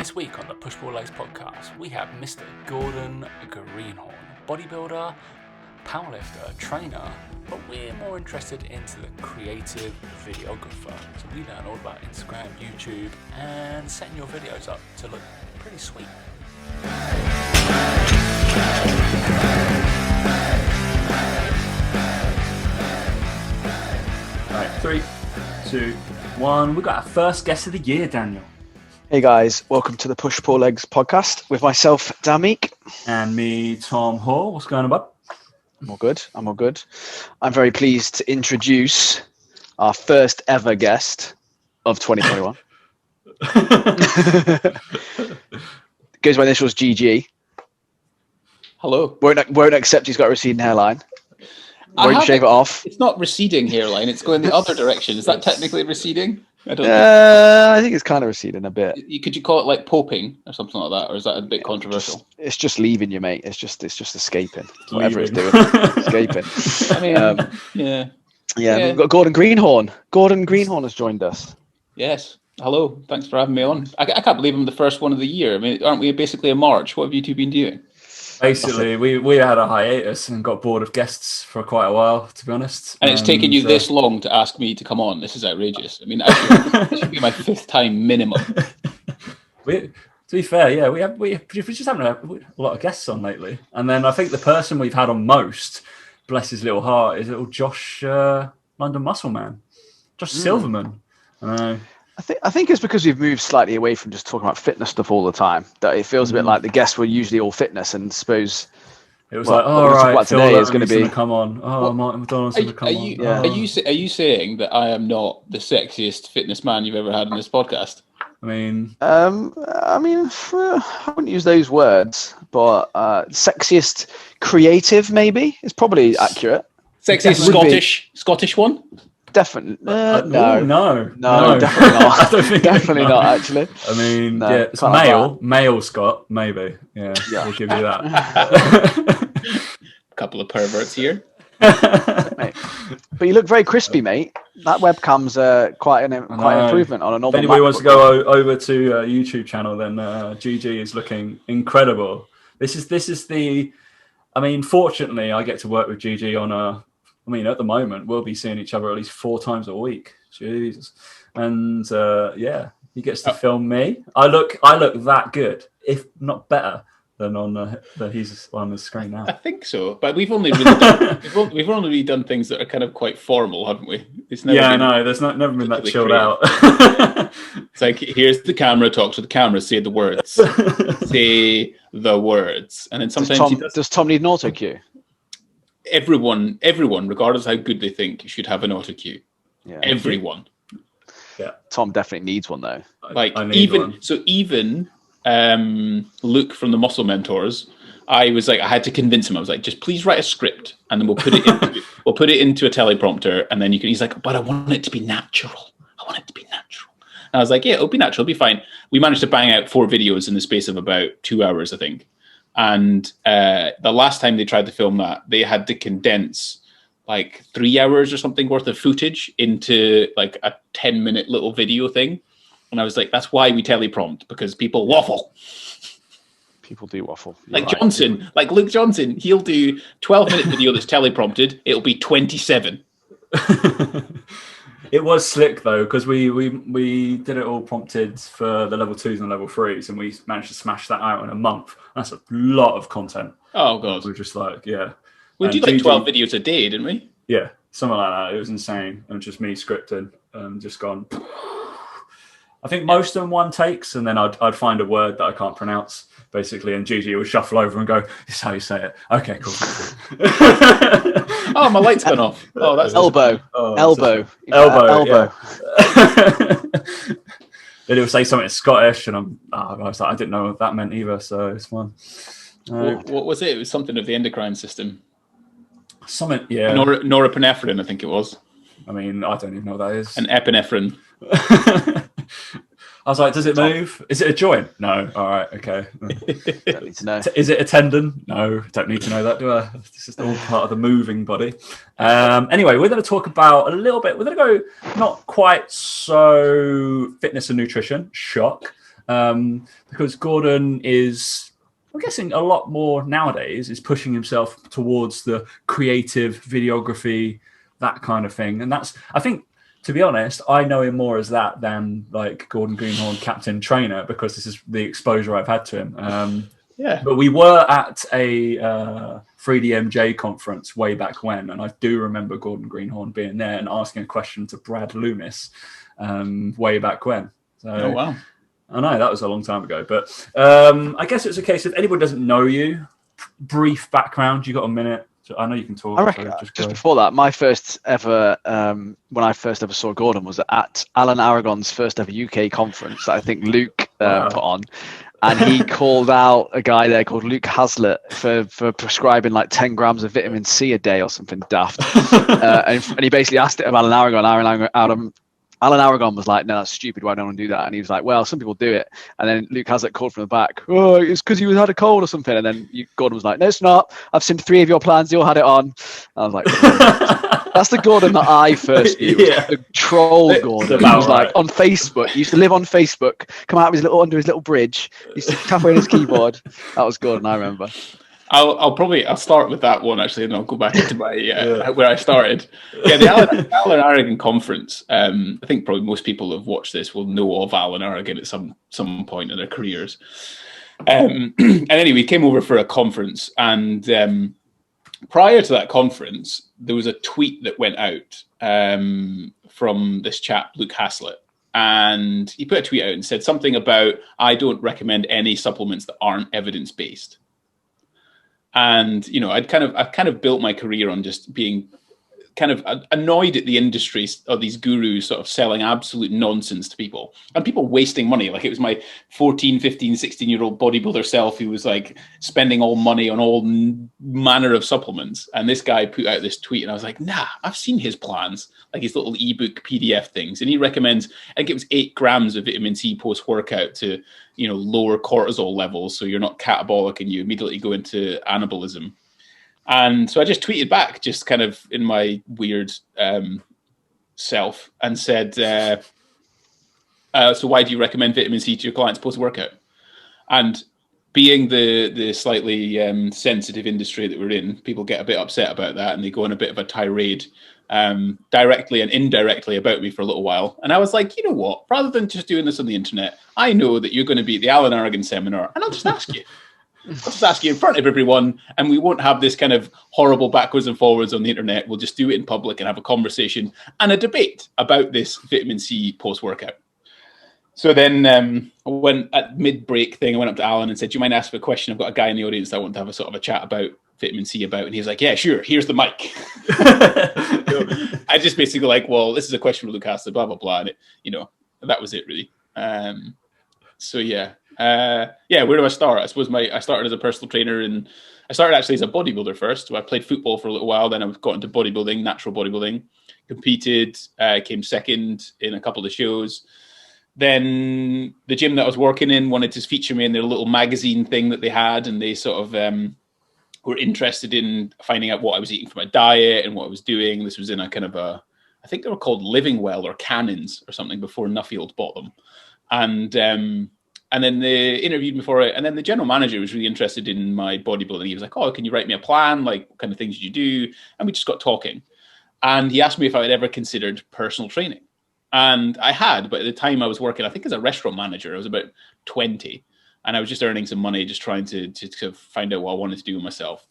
This week on the Push Pull Legs podcast, we have Mr. Gordon Greenhorn, bodybuilder, powerlifter, trainer, but we're more interested into the creative videographer. So we learn all about Instagram, YouTube, and setting your videos up to look pretty sweet. Right, 3, 2, 1. We got our first guest of the year, Daniel. Hey guys, welcome to the Push Pull Legs podcast with myself, Damik. And me, Tom Hall. What's going on, bud? I'm all good. I'm very pleased to introduce our first ever guest of 2021. Goes by initials GG. Hello. Won't accept he's got a receding hairline. Won't shave it off. It's not receding hairline, it's going the other direction. Is that technically receding? I don't I think it's kind of receding a bit. Could you call it like poping or something like that, or is that a bit controversial? It's just leaving you, mate. It's just escaping. Whatever it's doing, escaping. I mean, yeah. We've got Gordon Greenhorn. Gordon Greenhorn has joined us. Yes. Hello. Thanks for having me on. I can't believe I'm the first one of the year. I mean, aren't we basically a March? What have you two been doing? Basically, we had a hiatus and got bored of guests for quite a while, to be honest. And it's taken you this long to ask me to come on. This is outrageous. I mean, this should be my fifth time minimum. To be fair, yeah, we just haven't had a lot of guests on lately. And then I think the person we've had on most, bless his little heart, is little Josh London Muscle Man, Josh Silverman. I know. I think it's because we've moved slightly away from just talking about fitness stuff all the time that it feels a bit like the guests were usually all fitness, and suppose it was right, today is going to be come on. Martin McDonald's going to come on. Are you saying that I am not the sexiest fitness man you've ever had on this podcast? I mean, I wouldn't use those words, but sexiest creative maybe is probably accurate. Sexiest Scottish one? Definitely. No, definitely not. I don't think definitely not, actually. I mean, no, yeah, it's male Scott, maybe. Yeah, we'll give you that. A couple of perverts here. Mate. But you look very crispy, mate. That webcam's quite an improvement on a normal. If anybody wants to go over to YouTube channel, then GG is looking incredible. This is the. I mean, fortunately, I get to work with GG on a. I mean, at the moment, we'll be seeing each other at least 4 times a week. Jesus. And he gets to film me. I look that good, if not better, than on he's on the screen now. I think so, but we've only really done things that are kind of quite formal, haven't we? There's never been that chilled out. It's like, here's the camera, talk to the camera, say the words, say the words, and then sometimes does Tom need an auto cue? Everyone, regardless of how good they think, should have an auto cue. Yeah. Everyone. Yeah. Tom definitely needs one though. Even Luke from the Muscle Mentors, I had to convince him. I was like, just please write a script, and then we'll put it into a teleprompter, and then you can. He's like, but I want it to be natural. And I was like, yeah, it'll be natural, it'll be fine. We managed to bang out 4 videos in the space of about 2 hours, I think. And the last time they tried to film that, they had to condense like 3 hours or something worth of footage into like a 10-minute little video thing. And I was like, that's why we teleprompt, because people waffle. People do waffle. Like Johnson, like Luke Johnson, he'll do 12-minute video that's teleprompted. It'll be 27. It was slick though, because we did it all prompted for the level 2s and level 3s, and we managed to smash that out in a month. That's a lot of content. Oh god, we're just like, yeah. We did like 12 videos a day, didn't we? Yeah, something like that. It was insane, and just me scripting, just gone. I think most of them one takes, and then I'd find a word that I can't pronounce, basically, and Gigi would shuffle over and go, "This is how you say it." Okay, cool. Oh, my light's gone off. Oh, that's elbow. Elbow. Yeah. Then it would say something in Scottish, and I was like, I didn't know what that meant either, so it's fun. What was it? It was something of the endocrine system. Something, yeah. Norepinephrine, I think it was. I mean, I don't even know what that is. An epinephrine. I was like, does it move? Is it a joint? No. All right. Okay. Don't need to know. Is it a tendon? No. Don't need to know that, do I? This is all part of the moving body. Anyway, we're going to talk about a little bit. We're going to go not quite so fitness and nutrition. Shock. because Gordon is, I'm guessing, a lot more nowadays is pushing himself towards the creative videography, that kind of thing. And that's, I think, to be honest, I know him more as that than like Gordon Greenhorn, captain trainer, because this is the exposure I've had to him. Yeah. But we were at a 3DMJ conference way back when, and I do remember Gordon Greenhorn being there and asking a question to Brad Loomis way back when. So, oh, wow. I know that was a long time ago, but I guess it's a case of anybody doesn't know you, brief background. You got a minute? So I know you can talk. I reckon just before that, my first ever, when I first ever saw Gordon was at Alan Aragon's first ever UK conference that I think Luke put on. And he called out a guy there called Luke Hazlitt for prescribing like 10 grams of vitamin C a day or something daft. And he basically asked it of Alan Aragon. Alan Aragon was like, no, that's stupid. Why don't I do that? And he was like, well, some people do it. And then Luke Hazlitt called from the back, oh, it's because you had a cold or something. And then Gordon was like, no, it's not. I've seen 3 of your plans. You all had it on. I was like, that's the Gordon that I first knew. Yeah. The troll Gordon. He was like on Facebook. He used to live on Facebook, come out of under his little bridge. He used to tap on his keyboard. That was Gordon, I remember. I'll start with that one actually, and I'll go back into my where I started. Yeah, the Alan Aragon conference. I think probably most people have watched this will know of Alan Aragon at some point in their careers. And anyway, he came over for a conference, and prior to that conference, there was a tweet that went out from this chap Luke Hazlitt, and he put a tweet out and said something about, "I don't recommend any supplements that aren't evidence-based." And, you know, I've kind of built my career on just being kind of annoyed at the industry of these gurus sort of selling absolute nonsense to people and people wasting money. Like it was my 14, 15, 16-year-old bodybuilder self who was like spending all money on all manner of supplements. And this guy put out this tweet and I was like, nah, I've seen his plans, like his little ebook PDF things. And he recommends, I think it was 8 grams of vitamin C post-workout to, you know, lower cortisol levels. So you're not catabolic and you immediately go into anabolism. And so I just tweeted back, just kind of in my weird self, and said, so why do you recommend vitamin C to your clients post-workout? And being the slightly sensitive industry that we're in, people get a bit upset about that, and they go on a bit of a tirade directly and indirectly about me for a little while. And I was like, you know what? Rather than just doing this on the internet, I know that you're going to be at the Alan Aragon seminar, and I'll just ask you. I'll just ask you in front of everyone, and we won't have this kind of horrible backwards and forwards on the internet. We'll just do it in public and have a conversation and a debate about this vitamin C post-workout. So then I went at mid-break thing. I went up to Alan and said, do you mind asking a question? I've got a guy in the audience that I want to have a sort of a chat about vitamin C about. And he was like, yeah, sure. Here's the mic. So I just basically like, well, this is a question for Luke Hazlitt, blah, blah, blah. And it, you know, that was it really. So yeah. Where do I start? I suppose I started as a personal trainer, and I started actually as a bodybuilder first. So I played football for a little while, then I got into bodybuilding, natural bodybuilding, competed, came second in a couple of shows. Then the gym that I was working in wanted to feature me in their little magazine thing that they had, and they sort of were interested in finding out what I was eating for my diet and what I was doing. This was in a kind of I think they were called Living Well or Cannons or something before Nuffield bought them. And then they interviewed me for it. And then the general manager was really interested in my bodybuilding. He was like, oh, can you write me a plan? Like, what kind of things did you do? And we just got talking. And he asked me if I had ever considered personal training. And I had, but at the time I was working, I think as a restaurant manager, I was about 20. And I was just earning some money, just trying to find out what I wanted to do with myself.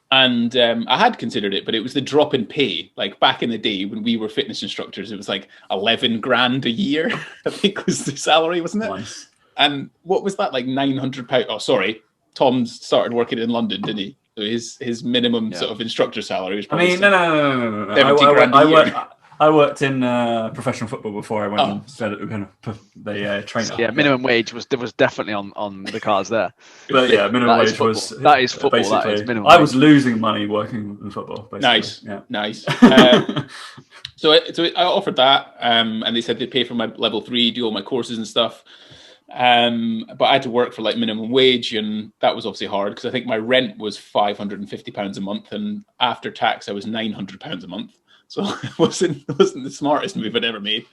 And I had considered it, but it was the drop in pay. Like back in the day when we were fitness instructors, it was like 11 grand a year, I think was the salary, wasn't it? Nice. And what was that, like £900? Oh, sorry. Tom's started working in London, didn't he? So his minimum sort of instructor salary was probably no. 70 grand a year. I worked in professional football before I went and said that we were going to put the trainer. Yeah, minimum wage was definitely on the cards there. But yeah, minimum wage was that is football. Basically, that is minimum I was losing money working in football. Basically. Nice. So I offered that, and they said they'd pay for my level 3, do all my courses and stuff. But I had to work for like minimum wage, and that was obviously hard because I think my rent was £550 a month, and after tax I was £900 a month. So it wasn't the smartest move I'd ever made.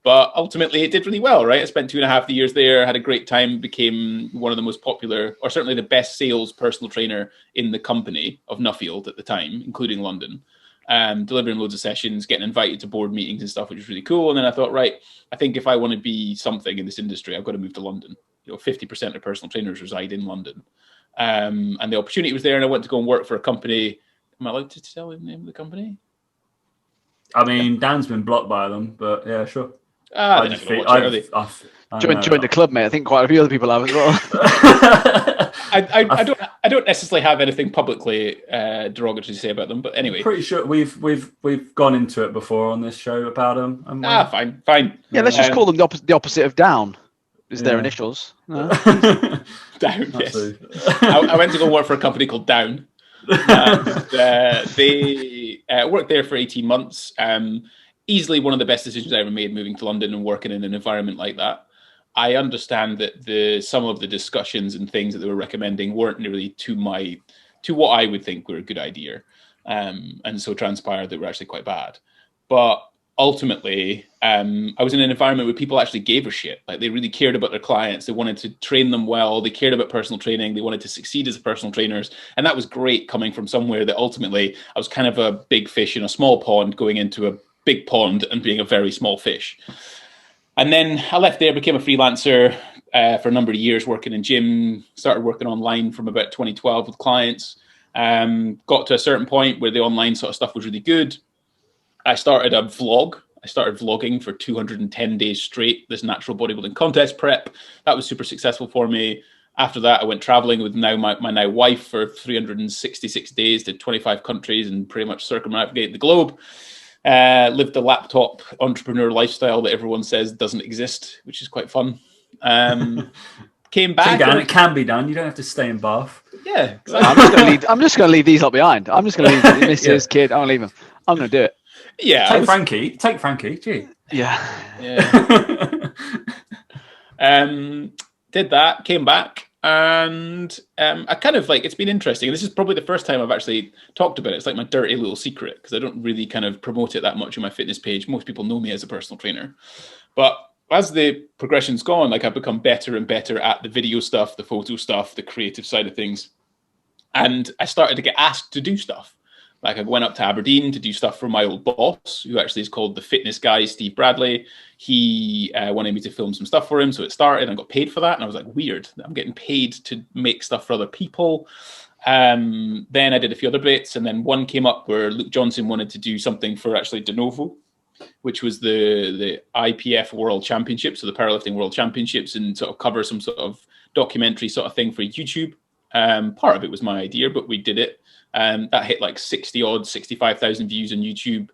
But ultimately, it did really well, right? I spent 2.5 years there, had a great time, became one of the most popular, or certainly the best sales personal trainer in the company of Nuffield at the time, including London. Delivering loads of sessions, getting invited to board meetings and stuff, which was really cool. And then I thought, right, I think if I want to be something in this industry, I've got to move to London. 50% of personal trainers reside in London. And the opportunity was there, and I went to go and work for a company. Am I allowed to tell the name of the company? I mean, Dan's been blocked by them, but yeah, sure. They're not going to watch it, are they? Join the club, mate. I think quite a few other people have as well. I don't necessarily have anything publicly derogatory to say about them, but anyway, pretty sure we've gone into it before on this show about them. Fine. Yeah, let's just call them the opposite of down. Is their initials? No? Down. Yes. I went to go work for a company called Down. They worked there for 18 months. Easily one of the best decisions I ever made, moving to London and working in an environment like that. I understand that some of the discussions and things that they were recommending weren't really to what I would think were a good idea, and so transpired that were actually quite bad. But ultimately, I was in an environment where people actually gave a shit. Like, they really cared about their clients. They wanted to train them well. They cared about personal training. They wanted to succeed as personal trainers. And that was great, coming from somewhere that ultimately I was kind of a big fish in a small pond going into a big pond and being a very small fish. And then I left there, became a freelancer for a number of years, working in gym, started working online from about 2012 with clients. Got to a certain point where the online sort of stuff was really good. I started a vlog. I started vlogging for 210 days straight, this natural bodybuilding contest prep. That was super successful for me. After that, I went traveling with my now wife for 366 days to 25 countries and pretty much circumnavigate the globe. Lived the laptop entrepreneur lifestyle that everyone says doesn't exist, which is quite fun. Came back. Dan, it can be done. You don't have to stay in Bath. Yeah, exactly. I'm just going to leave these lot behind. I'm just going to leave Mrs. Kid. I won't leave them. I'm going to do it. Yeah, Take Frankie. Gee. Yeah. Did that. Came back. And I kind of it's been interesting. This is probably the first time I've actually talked about it. It's like my dirty little secret, because I don't really kind of promote it that much on my fitness page. Most people know me as a personal trainer. But as the progression's gone, I've become better and better at the video stuff, the photo stuff, the creative side of things. And I started to get asked to do stuff. I went up to Aberdeen to do stuff for my old boss, who actually is called the fitness guy, Steve Bradley. He wanted me to film some stuff for him. So it started, and I got paid for that. And I was like, weird, I'm getting paid to make stuff for other people. Then I did a few other bits. And then one came up where Luke Johnson wanted to do something for actually De Novo, which was the IPF World Championships, so the Powerlifting World Championships, and sort of cover some sort of documentary sort of thing for YouTube. Part of it was my idea, but we did it. That hit 65,000 views on YouTube.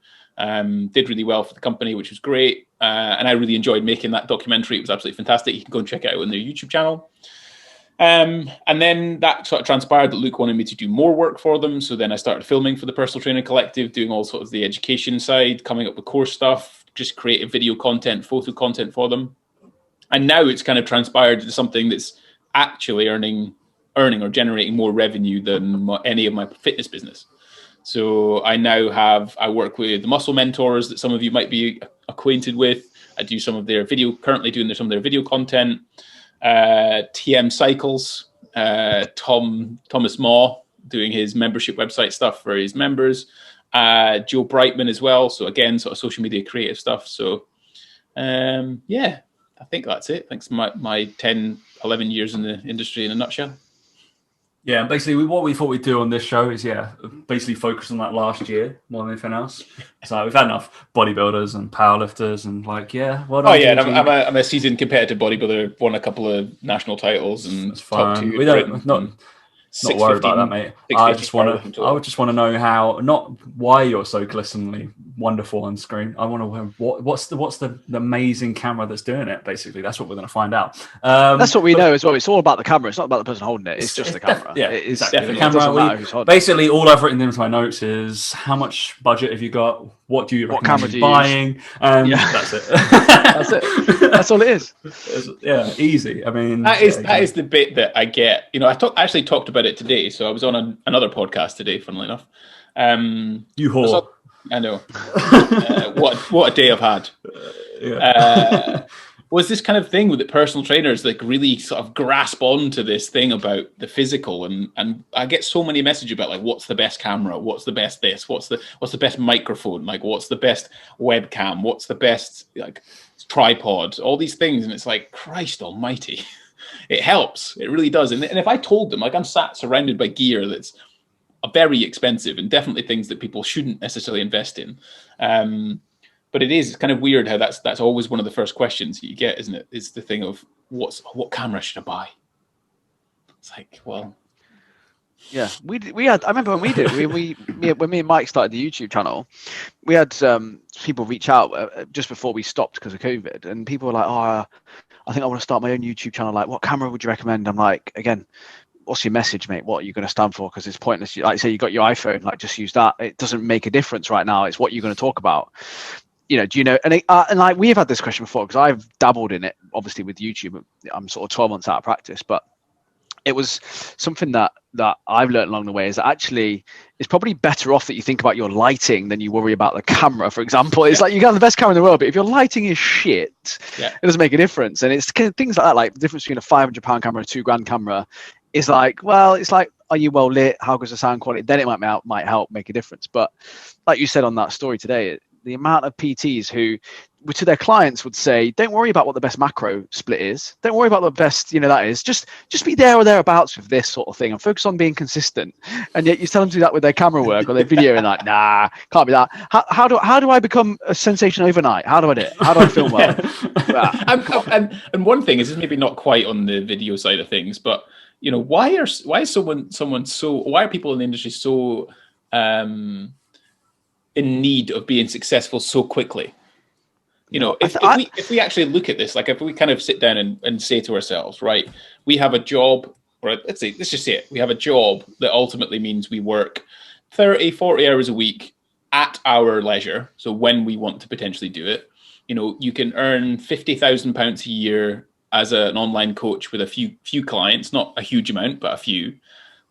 Did really well for the company, which was great. And I really enjoyed making that documentary. It was absolutely fantastic. You can go and check it out on their YouTube channel. And then that sort of transpired that Luke wanted me to do more work for them. So then I started filming for the Personal Training Collective, doing all sorts of the education side, coming up with course stuff, just creative video content, photo content for them. And now it's kind of transpired into something that's actually earning or generating more revenue than any of my fitness business. So I work with the muscle mentors that some of you might be acquainted with. I do some of their currently doing some of their video content. TM Cycles, Thomas Maw doing his membership website stuff for his members. Joe Brightman as well. So again, sort of social media creative stuff. So I think that's it. Thanks my 10, 11 years in the industry in a nutshell. Yeah, basically what we thought we'd do on this show is, basically focus on that last year more than anything else. So we've had enough bodybuilders and powerlifters and I'm a seasoned competitive bodybuilder, won a couple of national titles and top 2. We don't not worry about that, mate. I just want to know not why you're so glisteningly wonderful on screen. I want to know what's the amazing camera that's doing it. Basically, that's what we're going to find out. That's what we know as well. It's all about the camera. It's not about the person holding it. It's just the camera. Exactly. The camera. Basically, all I've written into my notes is how much budget have you got? What do you recommend buying? That's it. That's it. That's all it is. Easy. I mean, that is the bit that I get. I actually talked about it today. So I was on another podcast today, funnily enough. You whore. I know. What a day I've had. Was this kind of thing with the personal trainers like really sort of grasp onto this thing about the physical, and I get so many messages about like what's the best camera, what's the best this, what's the best microphone, like what's the best webcam, what's the best like tripod, all these things, and it's like Christ Almighty, it helps, it really does. And if I told them like I'm sat surrounded by gear that's very expensive and definitely things that people shouldn't necessarily invest in. But it's kind of weird how that's always one of the first questions you get, isn't it? Is the thing of what camera should I buy? It's like, well, yeah, we had. I remember when we did. When me and Mike started the YouTube channel, we had people reach out just before we stopped because of COVID, and people were like, "Oh, I think I want to start my own YouTube channel. Like, what camera would you recommend?" I'm like, again, what's your message, mate? What are you going to stand for? Because it's pointless. Like, say you got your iPhone, like just use that. It doesn't make a difference right now. It's what you're going to talk about. You know, do you know? And like we've had this question before because I've dabbled in it, obviously with YouTube. I'm sort of 12 months out of practice, but it was something that I've learned along the way is that actually it's probably better off that you think about your lighting than you worry about the camera, for example. It's like you got the best camera in the world, but if your lighting is shit, it doesn't make a difference. And it's kind of things like that, like the difference between a £500 camera and a £2,000 camera is like, well, it's like, are you well lit? How goes the sound quality? Then it might help make a difference. But like you said on that story today, the amount of PTs who to their clients would say, don't worry about what the best macro split is. Don't worry about the best, that is. Just be there or thereabouts with this sort of thing and focus on being consistent. And yet you tell them to do that with their camera work or their video and like, nah, can't be that. How do I become a sensation overnight? How do I do it? How do I film well? And one thing is, this maybe not quite on the video side of things, but why are people in the industry so in need of being successful so quickly? If we actually look at this, like if we kind of sit down and say to ourselves, right, we have a job, or let's just say it, we have a job that ultimately means we work 30, 40 hours a week at our leisure. So when we want to potentially do it, you can earn £50,000 a year as an online coach with a few clients, not a huge amount, but a few.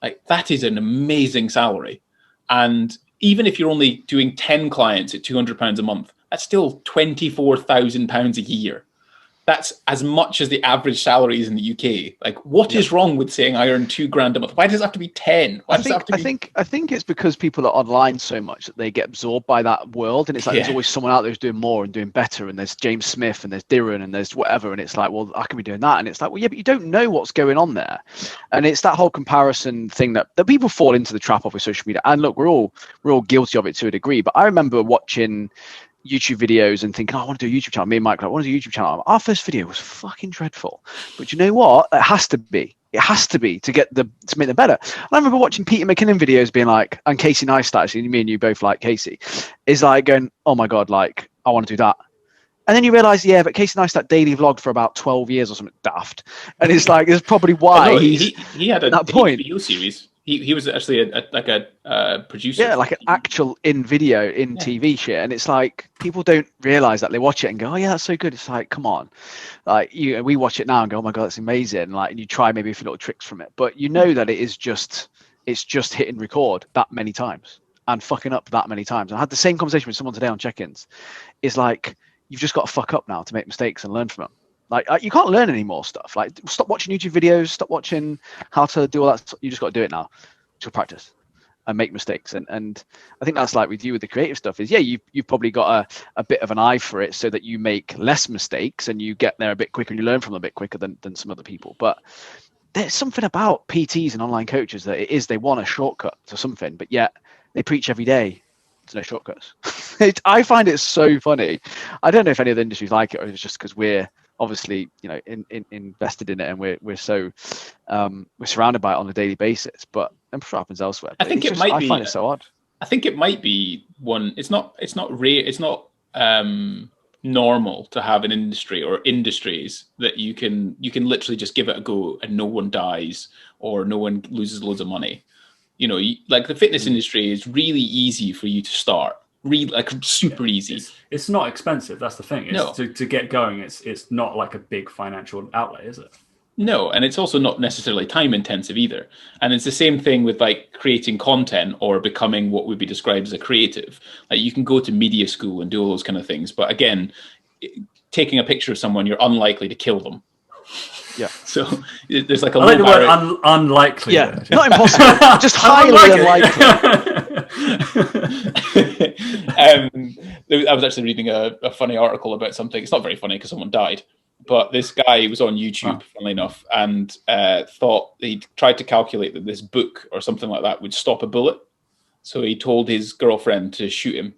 Like that is an amazing salary. And even if you're only doing 10 clients at £200 a month, that's still £24,000 a year. That's as much as the average salary is in the UK. Like, what is wrong with saying I earn £2,000 a month? Why does it have to be 10? I think it's because people are online so much that they get absorbed by that world, and it's like there's always someone out there who's doing more and doing better, and there's James Smith and there's Dirren and there's whatever, and it's like, well, I can be doing that, and it's like, well, yeah, but you don't know what's going on there, and it's that whole comparison thing that people fall into the trap of with social media. And look, we're all guilty of it to a degree, but I remember watching YouTube videos and thinking, I want to do a YouTube channel. Me and Mike, I want to do a YouTube channel. Our first video was fucking dreadful, but you know what? It has to be to make them better. And I remember watching Peter McKinnon videos being like, and Casey Neistat, actually, me and you both like Casey, is like going, oh my God, like I want to do that. And then you realize, but Casey Neistat daily vlogged for about 12 years or something daft. And it's like, it's probably why he had a video series. He was actually a producer. Yeah, like an actual TV shit. And it's like, people don't realize that. They watch it and go, oh yeah, that's so good. It's like, come on. Like we watch it now and go, oh my God, that's amazing. Like, and you try maybe a few little tricks from it, but you know that it's just hitting record that many times and fucking up that many times. And I had the same conversation with someone today on check-ins. It's like, you've just got to fuck up now to make mistakes and learn from them. Like you can't learn any more stuff. Like stop watching YouTube videos, stop watching how to do all that. You just got to do it now to practice and make mistakes. And I think that's like with you with the creative stuff is, you've probably got a bit of an eye for it so that you make less mistakes and you get there a bit quicker and you learn from them a bit quicker than some other people. But there's something about PTs and online coaches that they want a shortcut to something, but yet they preach every day. There's no shortcuts. I find it so funny. I don't know if any other industries like it, or it's just because we're obviously invested in it and we're so we're surrounded by it on a daily basis, but I'm sure it happens elsewhere. I think I find it so odd. I think it might be one. It's not rare. It's not normal to have an industry or industries that you can literally just give it a go and no one dies or no one loses loads of money. Like the fitness industry is really easy for you to start. Really, like super easy. It's not expensive. That's the thing. To get going, it's not like a big financial outlay, is it? No, and it's also not necessarily time intensive either. And it's the same thing with like creating content or becoming what would be described as a creative. Like you can go to media school and do all those kind of things, but again, taking a picture of someone, you're unlikely to kill them. Yeah. So there's like a I like the word unlikely. Yeah, there, not impossible, just highly unlikely. I was actually reading a funny article about something. It's not very funny because someone died, but this guy was on YouTube, funnily enough, and thought he tried to calculate that this book or something like that would stop a bullet. So he told his girlfriend to shoot him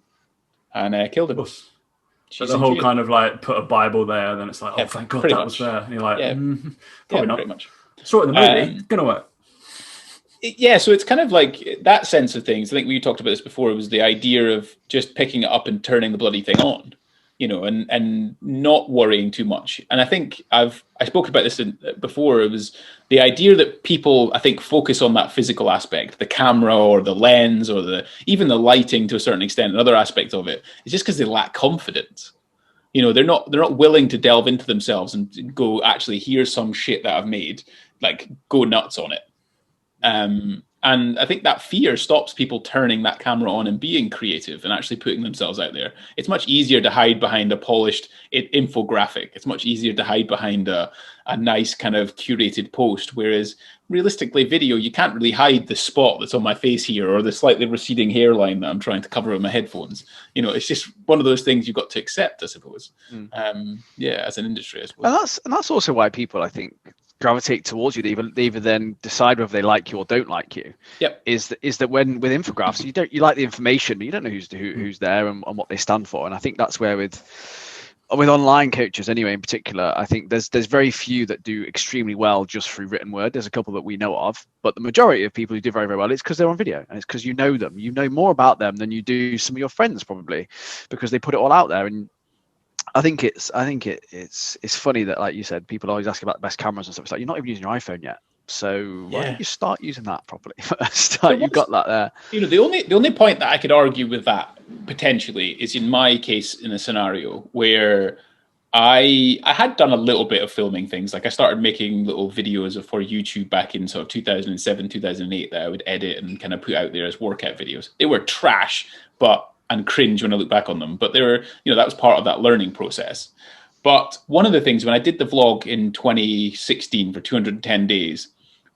and killed him. But the whole kind of like put a Bible there, then it's like, oh, thank God that was there. And you're like, probably not. Pretty much. Saw it in the movie. It's gonna work. Yeah, so it's kind of like that sense of things. I think we talked about this before. It was the idea of just picking it up and turning the bloody thing on, and not worrying too much. And I think I spoke about this before. It was the idea that people, I think, focus on that physical aspect, the camera or the lens or even the lighting to a certain extent, another aspect of it. It's just because they lack confidence. They're not willing to delve into themselves and go, actually, here's some shit that I've made, like go nuts on it. And I think that fear stops people turning that camera on and being creative and actually putting themselves out there. It's much easier to hide behind a polished infographic. It's much easier to hide behind a nice kind of curated post. Whereas realistically, video, you can't really hide the spot that's on my face here or the slightly receding hairline that I'm trying to cover with my headphones. It's just one of those things you've got to accept, I suppose. As an industry, I suppose. And that's also why people, I think, gravitate towards you. They either then decide whether they like you or don't like you. Yep. Is that when with infographics you like the information, but you don't know who's there and what they stand for. And I think that's where with online coaches anyway in particular, I think there's very few that do extremely well just through written word. There's a couple that we know of, but the majority of people who do very, very well, it's because they're on video, and it's because you know them. You know more about them than you do some of your friends probably, because they put it all out there. And I think it's funny that, like you said, people always ask about the best cameras and stuff. It's like, you're not even using your iPhone yet, so why don't you start using that properly first? You've got that there. The only point that I could argue with that potentially is in my case, in a scenario where I had done a little bit of filming things. Like I started making little videos for YouTube back in sort of 2007, 2008 that I would edit and kind of put out there as workout videos. They were trash, and cringe when I look back on them. But they were, that was part of that learning process. But one of the things, when I did the vlog in 2016 for 210 days,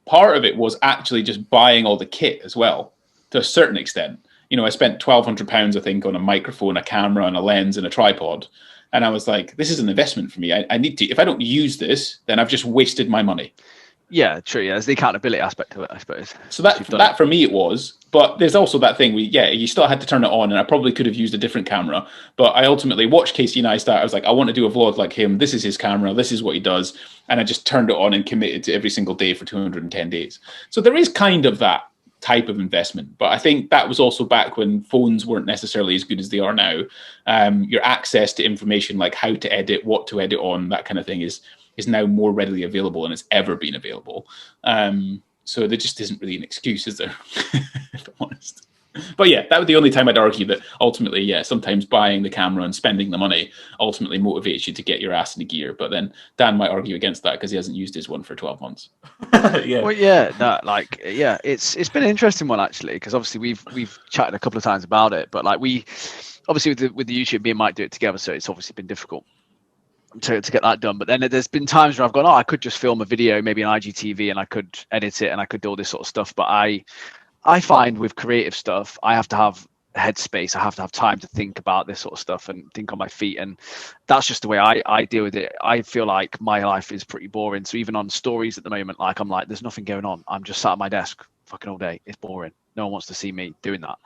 part of it was actually just buying all the kit as well, to a certain extent. I spent £1,200, I think, on a microphone, a camera, and a lens and a tripod. And I was like, this is an investment for me. I need to, if I don't use this, then I've just wasted my money. Yeah, true. Yeah, there's the accountability aspect of it, I suppose. So that for me it was, but there's also that thing you still had to turn it on, and I probably could have used a different camera. But I ultimately watched Casey Neistat. I was like, I want to do a vlog like him. This is his camera. This is what he does, and I just turned it on and committed to every single day for 210 days. So there is kind of that type of investment, but I think that was also back when phones weren't necessarily as good as they are now. Your access to information, like how to edit, what to edit on, that kind of thing is now more readily available than it's ever been available. So there just isn't really an excuse, is there? If I'm honest. But yeah, that was the only time I'd argue that ultimately, sometimes buying the camera and spending the money ultimately motivates you to get your ass in the gear. But then Dan might argue against that because he hasn't used his one for 12 months. Yeah. Well, it's been an interesting one actually, because obviously we've chatted a couple of times about it, but like we obviously with the YouTube, me and Mike do it together, so it's obviously been difficult to get that done. But then there's been times where I've gone, I could just film a video, maybe an IGTV, and I could edit it and I could do all this sort of stuff. But I find with creative stuff, I have to have headspace. I have to have time to think about this sort of stuff and think on my feet. And that's just the way I deal with it. I feel like my life is pretty boring. So even on stories at the moment, like I'm like, there's nothing going on. I'm just sat at my desk fucking all day. It's boring. No one wants to see me doing that.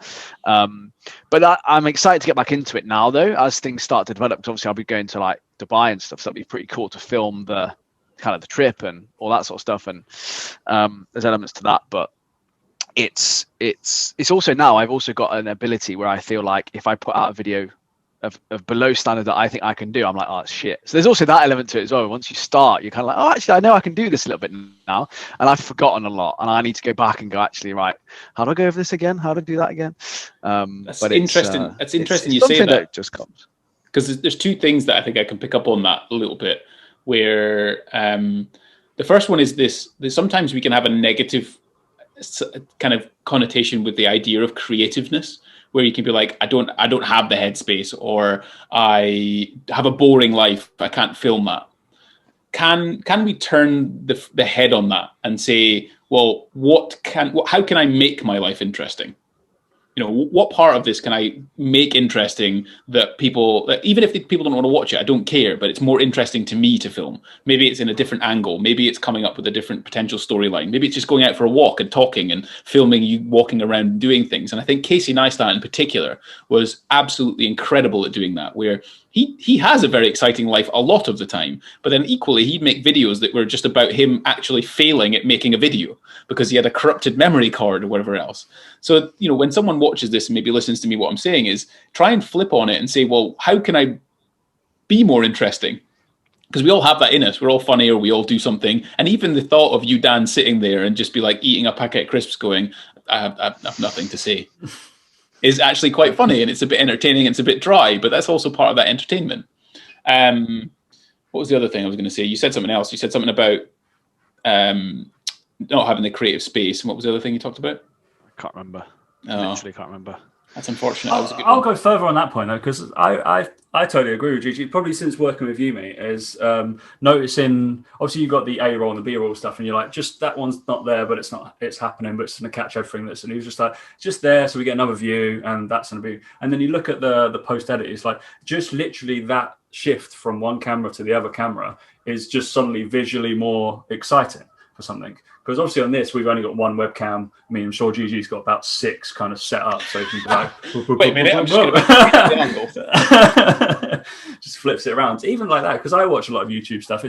But I'm excited to get back into it now, though, as things start to develop. Because obviously I'll be going to like Dubai and stuff. So that'd be pretty cool to film the kind of the trip and all that sort of stuff. And there's elements to that, but it's also now I've also got an ability where I feel like if I put out a video of below standard that I think I can do, I'm like, oh, it's shit. So there's also that element to it as well. Once you start, you're kind of like, oh, actually, I know I can do this a little bit now, and I've forgotten a lot, and I need to go back and go, actually, right, how do I go over this again? How do I do that again? That's interesting. It's interesting you say that. Just comes because there's two things that I think I can pick up on that a little bit. Where the first one is this: sometimes we can have a negative kind of connotation with the idea of creativeness, where you can be like, I don't have the headspace, or I have a boring life, I can't film that. Can we turn the head on that and say, well, how can I make my life interesting? You know, what part of this can I make interesting that even if people don't want to watch it, I don't care, but it's more interesting to me to film. Maybe it's in a different angle. Maybe it's coming up with a different potential storyline. Maybe it's just going out for a walk and talking and filming you walking around and doing things. And I think Casey Neistat in particular was absolutely incredible at doing that, where he has a very exciting life a lot of the time, but then equally he'd make videos that were just about him actually failing at making a video because he had a corrupted memory card or whatever else. So, you know, when someone watches this and maybe listens to me, what I'm saying is try and flip on it and say, well, how can I be more interesting? Because we all have that in us. We're all funny, or we all do something. And even the thought of you, Dan, sitting there and just be like eating a packet of crisps going, I have nothing to say, is actually quite funny, and it's a bit entertaining. It's a bit dry, but that's also part of that entertainment. What was the other thing I was going to say? You said something else. You said something about not having the creative space. And what was the other thing you talked about? I can't remember. Oh. Literally can't remember. That's unfortunate. I'll go further on that point though, because I totally agree with Gigi. Probably since working with you, mate, is noticing. Obviously, you got the A roll and the B roll stuff, and you're like, just that one's not there, but it's happening, but it's going to catch everything that's. And he was just like, just there, so we get another view, and that's going to be. And then you look at the post edit. It's like just literally that shift from one camera to the other camera is just suddenly visually more exciting for something. Because obviously on this, we've only got one webcam. I mean, I'm sure Gigi's got about 6 kind of set up. So you can be like, wait a minute, I'm just just flips it around. Even like that, because I watch a lot of YouTube stuff.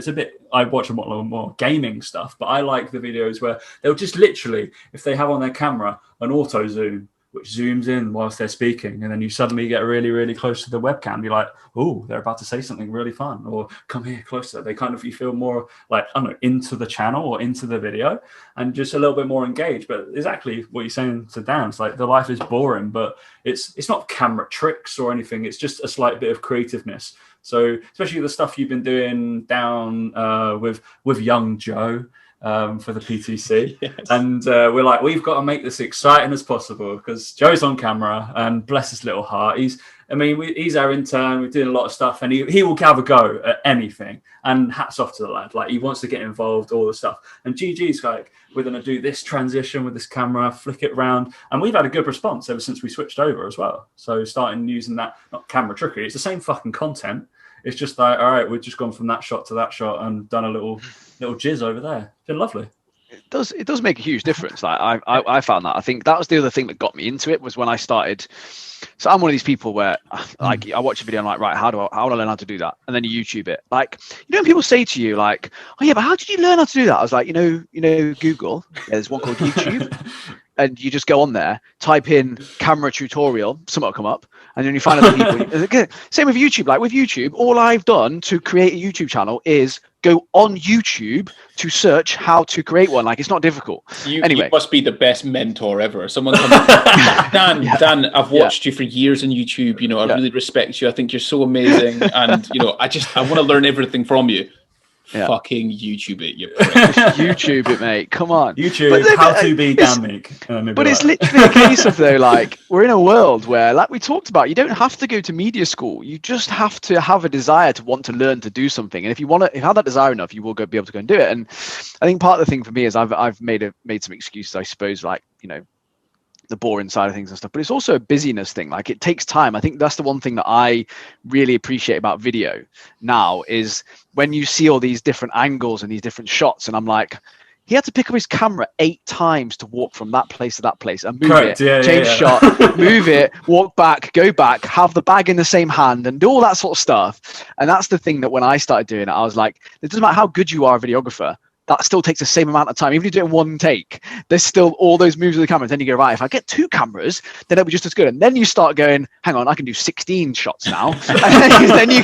I watch a lot more gaming stuff, but I like the videos where they'll just literally, if they have on their camera an auto zoom, which zooms in whilst they're speaking, and then you suddenly get really, really close to the webcam. You're like, oh, they're about to say something really fun, or come here closer. They kind of, you feel more like, I don't know, into the channel or into the video, and just a little bit more engaged. But exactly what you're saying to Dan, it's like the life is boring, but it's not camera tricks or anything. It's just a slight bit of creativeness. So especially the stuff you've been doing down with young Joe. For the PTC. Yes. And we're like, we've got to make this exciting as possible because Joe's on camera, and bless his little heart, he's our intern. We're doing a lot of stuff, and he will have a go at anything, and hats off to the lad. Like, he wants to get involved, all the stuff. And GG's like, we're going to do this transition with this camera, flick it around, and we've had a good response ever since we switched over as well. So starting using that, not camera trickery, it's the same fucking content. It's just like, all right, we've just gone from that shot to that shot and done a little jizz over there. It's been lovely. It does make a huge difference. Like I found that. I think that was the other thing that got me into it, was when I started. So I'm one of these people where, like, I watch a video and I'm like, right, how do I learn how to do that? And then you YouTube it. Like, you know, when people say to you like, oh yeah, but how did you learn how to do that? I was like, you know, Google. Yeah, there's one called YouTube. And you just go on there, type in camera tutorial, something will come up, and then you find other people. Same with YouTube. Like with YouTube, all I've done to create a YouTube channel is go on YouTube to search how to create one. Like, it's not difficult. Anyway, you must be the best mentor ever. Someone comes Dan, I've watched you for years on YouTube. You know, I really respect you. I think you're so amazing, and you know, I want to learn everything from you. Yeah. Fucking YouTube it, you prick. YouTube it, mate. Come on. YouTube, how to be Dan Meek. But it's literally a case of, though, like, we're in a world where, like we talked about, you don't have to go to media school. You just have to have a desire to want to learn to do something. And if you have that desire enough, you will be able to go and do it. And I think part of the thing for me is I've made some excuses, I suppose, like, you know, the boring side of things and stuff, but it's also a busyness thing. Like, it takes time. I think that's the one thing that I really appreciate about video now, is when you see all these different angles and these different shots, and I'm like, he had to pick up his camera 8 times to walk from that place to that place and move change shot, move it, walk back, go back, have the bag in the same hand, and do all that sort of stuff. And that's the thing that when I started doing it, I was like, it doesn't matter how good you are a videographer, that still takes the same amount of time. Even if you do it in one take, there's still all those moves of the camera. Then you go, right, if I get 2 cameras, then it'll be just as good. And then you start going, hang on, I can do 16 shots now. And then you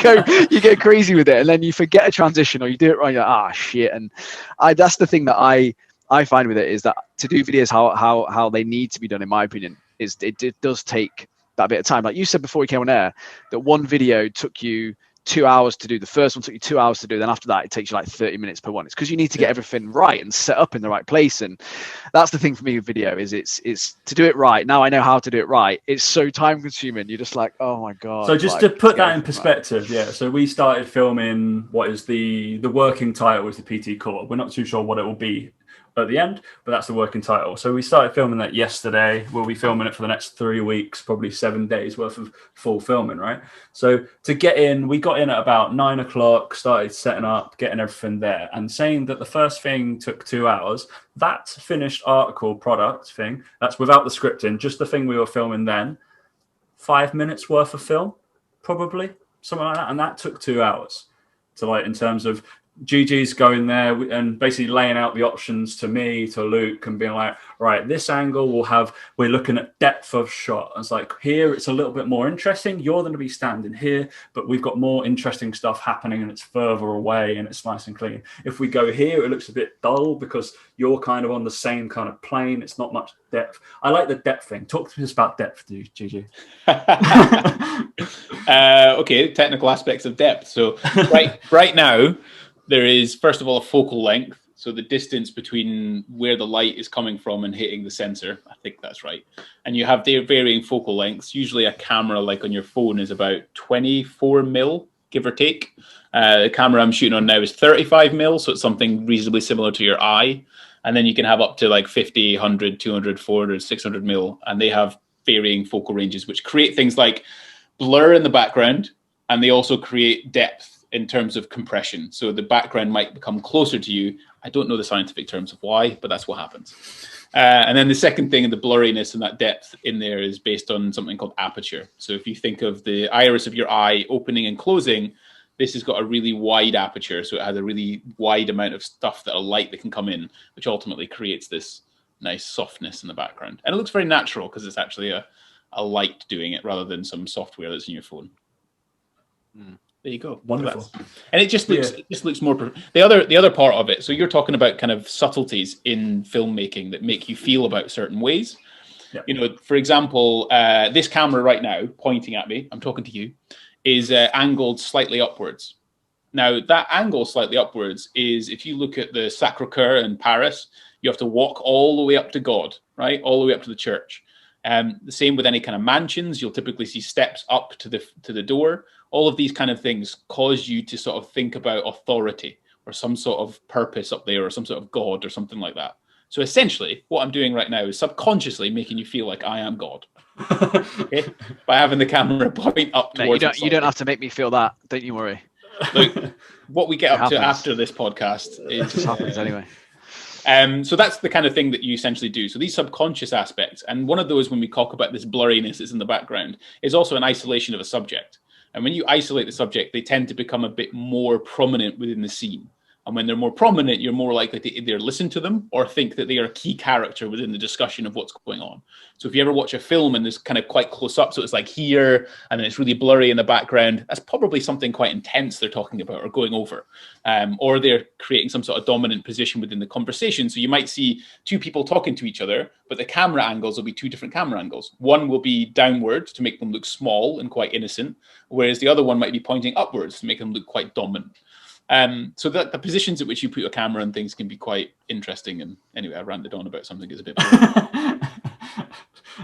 go crazy with it. And then you forget a transition, or you do it wrong. You're like, shit. And that's the thing that I find with it, is that to do videos how they need to be done, in my opinion, is it does take that bit of time. Like you said before we came on air, that one video took you 2 hours to do. The first one took you 2 hours to do. Then after that, it takes you like 30 minutes per one. It's because you need to get everything right and set up in the right place. And that's the thing for me with video is it's to do it right. Now I know how to do it right. It's so time consuming. You're just like, oh my God. So just to put that in perspective, so we started filming what is the working title is the PT Core. We're not too sure what it will be at the end, but that's the working title. So we started filming that yesterday. We'll be filming it for the next 3 weeks, probably 7 days worth of full filming, right? So to get in, we got in at about 9 o'clock, started setting up, getting everything there, and saying that the first thing took 2 hours. That finished article product thing, that's without the scripting, just the thing we were filming then, 5 minutes worth of film, probably, something like that. And that took 2 hours. So like in terms of GG's going there and basically laying out the options to me, to Luke, and being like, right, this angle we're looking at depth of shot. And it's like, here it's a little bit more interesting. You're going to be standing here, but we've got more interesting stuff happening and it's further away and it's nice and clean. If we go here, it looks a bit dull because you're kind of on the same kind of plane. It's not much depth. I like the depth thing. Talk to us about depth, GG. Okay, technical aspects of depth. So right now, there is, first of all, a focal length. So the distance between where the light is coming from and hitting the sensor. I think that's right. And you have their varying focal lengths. Usually a camera like on your phone is about 24 mil, give or take. The camera I'm shooting on now is 35 mil. So it's something reasonably similar to your eye. And then you can have up to like 50, 100, 200, 400, 600 mil. And they have varying focal ranges, which create things like blur in the background. And they also create depth in terms of compression. So the background might become closer to you. I don't know the scientific terms of why, but that's what happens. And then the second thing, the blurriness and that depth in there is based on something called aperture. So if you think of the iris of your eye opening and closing, this has got a really wide aperture. So it has a really wide amount of stuff, that a light that can come in, which ultimately creates this nice softness in the background. And it looks very natural because it's actually a light doing it rather than some software that's in your phone. There you go. Wonderful. And it just looks more. The other part of it. So you're talking about kind of subtleties in filmmaking that make you feel about certain ways. Yeah. You know, for example, this camera right now pointing at me, I'm talking to you, is angled slightly upwards. Now that angle slightly upwards is, if you look at the Sacre-Cœur in Paris, you have to walk all the way up to God, right? All the way up to the church. The same with any kind of mansions. You'll typically see steps up to the door. All of these kind of things cause you to sort of think about authority or some sort of purpose up there or some sort of God or something like that. So essentially, what I'm doing right now is subconsciously making you feel like I am God. Okay? By having the camera point up towards you don't have to make me feel that. Don't you worry. Look, what we get up to after this podcast is... It just happens anyway. So that's the kind of thing that you essentially do. So these subconscious aspects, and one of those, when we talk about this blurriness that's in the background, is also an isolation of a subject. And when you isolate the subject, they tend to become a bit more prominent within the scene. And when they're more prominent, you're more likely to either listen to them or think that they are a key character within the discussion of what's going on. So if you ever watch a film and there's kind of quite close up, so it's like here, and then it's really blurry in the background, that's probably something quite intense they're talking about or going over. Or they're creating some sort of dominant position within the conversation. So you might see two people talking to each other, but the camera angles will be two different camera angles. One will be downward to make them look small and quite innocent, whereas the other one might be pointing upwards to make them look quite dominant. So that the positions at which you put your camera and things can be quite interesting. And anyway, I ranted on about something that's a bit boring.